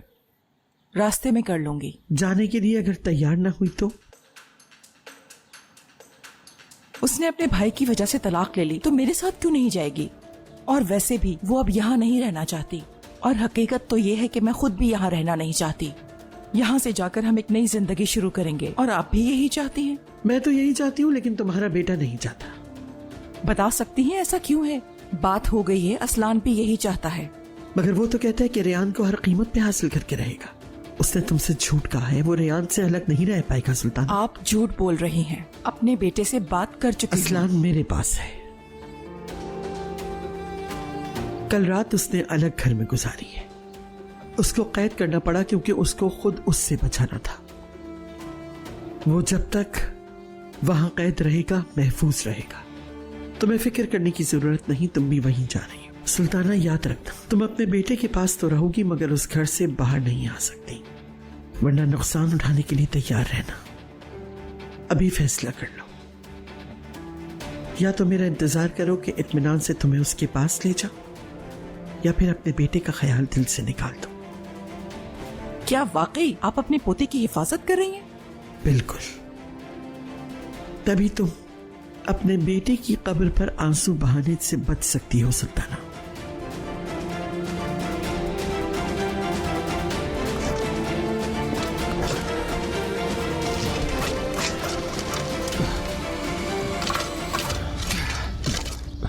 रास्ते में कर लूंगी। जाने के लिए अगर तैयार ना हुई तो? उसने अपने भाई की वजह से तलाक ले ली तो मेरे साथ क्यों नहीं जाएगी? और वैसे भी वो अब यहाँ नहीं रहना चाहती, और हकीकत तो ये है कि मैं खुद भी यहाँ रहना नहीं चाहती। यहाँ से जाकर हम एक नई जिंदगी शुरू करेंगे, और आप भी यही चाहती हैं? मैं तो यही चाहती हूँ, लेकिन तुम्हारा बेटा नहीं चाहता। बता सकती हैं ऐसा क्यों है? बात हो गई है, असलान भी यही चाहता है। मगर वो तो कहता है कि रेयान को हर कीमत पे हासिल करके रहेगा। उसने तुमसे झूठ कहा है, वो रेयान से अलग नहीं रह पाएगा सुल्तान। आप झूठ बोल रही हैं। अपने बेटे से बात कर चुकी हूं। असलान मेरे पास है। कल रात उसने अलग घर में गुजारी है। उसको कैद करना पड़ा क्योंकि उसको खुद उससे बचाना था। वो जब तक वहां कैद रहेगा महफूज रहेगा। तुम्हें फिक्र करने की जरूरत नहीं, तुम भी वहीं जा रही हो। सुल्ताना याद रखना, तुम अपने बेटे के पास तो रहोगी मगर उस घर से बाहर नहीं आ सकती, वरना नुकसान उठाने के लिए तैयार रहना। अभी फैसला कर लो, या तो मेरा इंतजार करो कि इत्मीनान से तुम्हें उसके पास ले जाओ, या फिर अपने बेटे का ख्याल दिल से निकाल दो। क्या वाकई आप अपने पोते की हिफाजत कर रही हैं? बिल्कुल, तभी तुम अपने बेटे की कब्र पर आंसू बहाने से बच सकती हो सुल्ताना।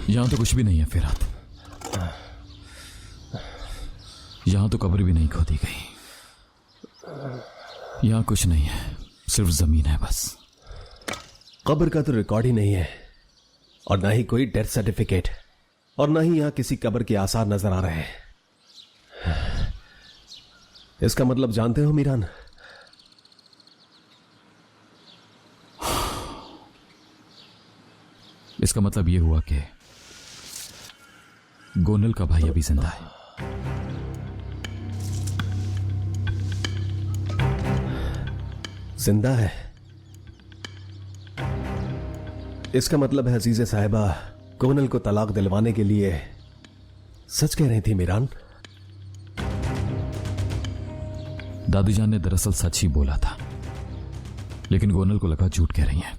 यहां तो कुछ भी नहीं है फिरात, यहां तो कब्र भी नहीं खोदी गई। यहां कुछ नहीं है, सिर्फ जमीन है बस। कब्र का तो रिकॉर्ड ही नहीं है, और ना ही कोई डेथ सर्टिफिकेट, और ना ही यहां किसी कब्र के आसार नजर आ रहे हैं। इसका मतलब जानते हो मीरान? इसका मतलब यह हुआ कि गोनल का भाई अभी जिंदा है। जिंदा है? इसका मतलब है अजीज़े साहिबा गोनल को तलाक दिलवाने के लिए सच कह रही थी मीरान? दादी जान ने दरअसल सच ही बोला था, लेकिन गोनल को लगा झूठ कह रही हैं।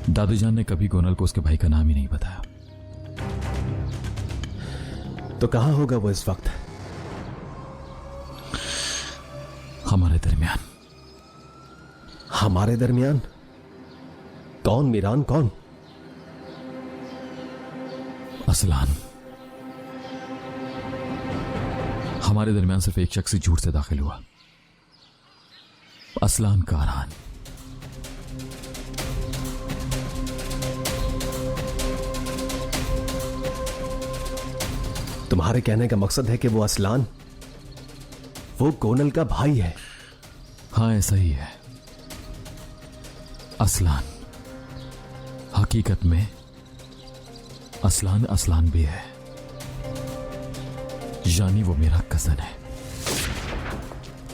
दादी जान ने कभी गोनल को उसके भाई का नाम ही नहीं बताया। तो कहां होगा वो इस वक्त? हमारे दरमियान। हमारे दरमियान? कौन मीरान, कौन? असलान। हमारे दरमियान सिर्फ एक शख्स ही झूठ से दाखिल हुआ, असलान कारहान। तुम्हारे कहने का मकसद है कि वो असलान वो गोनल का भाई है? हाँ, ऐसा ही है। असलान हकीकत में असलान भी है, यानी वो मेरा कजन है।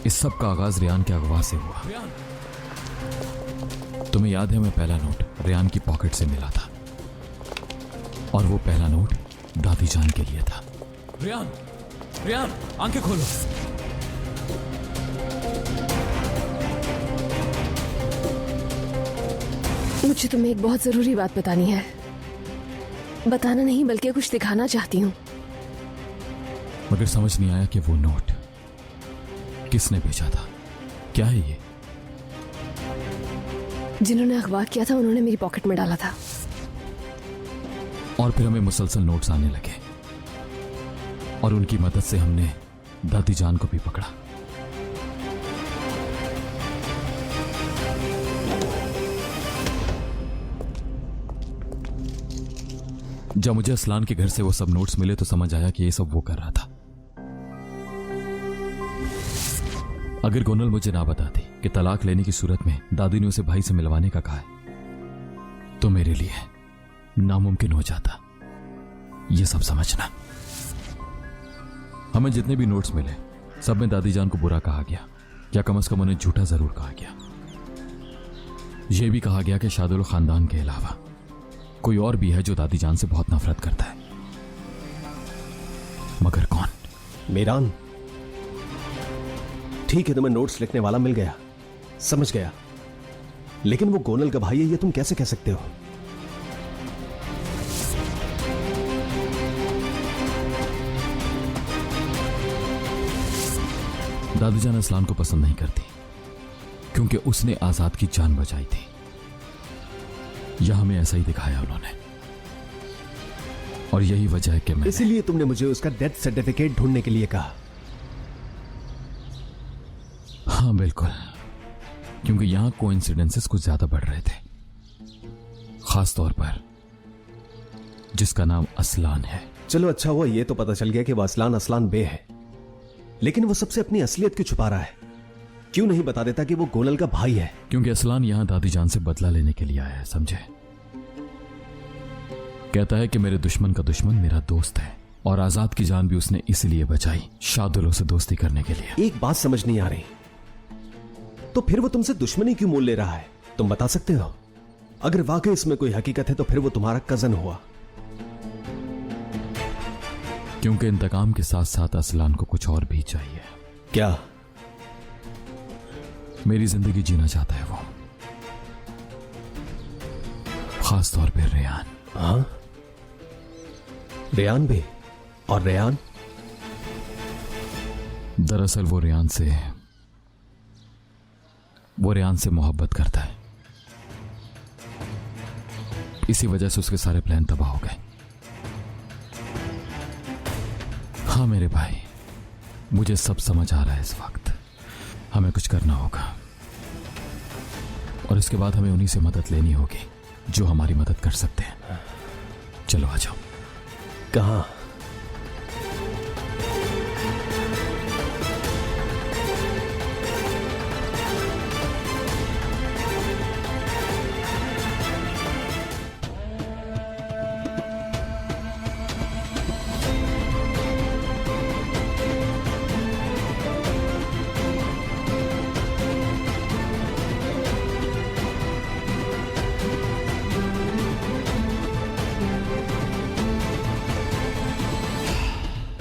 इस सब का आगाज रेयान के अगवा से हुआ। तुम्हें याद है, मैं पहला नोट रेयान की पॉकेट से मिला था, और वो पहला नोट दादी जान के लिए था। रेयान, आंखें खोलो। मुझे तुम्हें एक बहुत जरूरी बात बतानी है। बताना नहीं बल्कि कुछ दिखाना चाहती हूँ। मगर समझ नहीं आया कि वो नोट किसने भेजा था। क्या है ये? जिन्होंने अगवा किया था उन्होंने मेरी पॉकेट में डाला था। और फिर हमें मुसलसल नोट्स आने लगे और उनकी मदद से हमने दादी जान को भी पकड़ा। जब मुझे असलान के घर से वो सब नोट्स मिले तो समझ आया कि ये सब वो कर रहा था। अगर गोनल मुझे ना बताती कि तलाक लेने की सूरत में दादी ने उसे भाई से मिलवाने का कहा है तो मेरे लिए नामुमकिन हो जाता ये सब समझना। हमें जितने भी नोट्स मिले सब में दादी जान को बुरा कहा गया, या कम से कम उन्हें झूठा जरूर कहा गया। यह भी कहा गया कि शादुल खानदान के अलावा कोई और भी है जो दादी जान से बहुत नफरत करता है, मगर कौन? मीरान, ठीक है तुम्हें नोट्स लिखने वाला मिल गया, समझ गया, लेकिन वो गोनल का भाई है ये तुम कैसे कह सकते हो? दादी जान असलान को पसंद नहीं करती क्योंकि उसने आजाद की जान बचाई थी। यह हमें ऐसा ही दिखाया उन्होंने, और यही वजह है कि मैं इसीलिए तुमने मुझे उसका डेथ सर्टिफिकेट ढूंढने के लिए कहा। हाँ बिल्कुल, क्योंकि यहां कोइंसिडेंसेस कुछ ज्यादा बढ़ रहे थे, खास तौर पर जिसका नाम असलान है। चलो अच्छा हुआ ये तो पता चल गया कि वो असलान बे है, लेकिन वो सबसे अपनी असलियत क्यों छुपा रहा है? क्यों नहीं बता देता कि वो गोनल का भाई है? क्योंकि असलान यहां दादी जान से बदला लेने के लिए आया है, समझे? कहता है कि मेरे दुश्मन का दुश्मन मेरा दोस्त है, और आजाद की जान भी उसने इसलिए बचाई शादुलों से दोस्ती करने के लिए। एक बात समझ नहीं आ रही, तो फिर वो तुमसे दुश्मनी क्यों मोल ले रहा है? तुम बता सकते हो? अगर वाकई इसमें कोई हकीकत है तो फिर वो तुम्हारा कजन हुआ। क्योंकि इंतकाम के साथ साथ असलान को कुछ और भी चाहिए। क्या? मेरी जिंदगी जीना चाहता है वो, खास तौर पे रेयान। हाँ, रेयान भी? और रेयान? दरअसल वो रेयान से मोहब्बत करता है, इसी वजह से उसके सारे प्लान तबाह हो गए। हाँ मेरे भाई, मुझे सब समझ आ रहा है। इस वक्त हमें कुछ करना होगा, और इसके बाद हमें उन्हीं से मदद लेनी होगी जो हमारी मदद कर सकते हैं। चलो आ जाओ। कहाँ?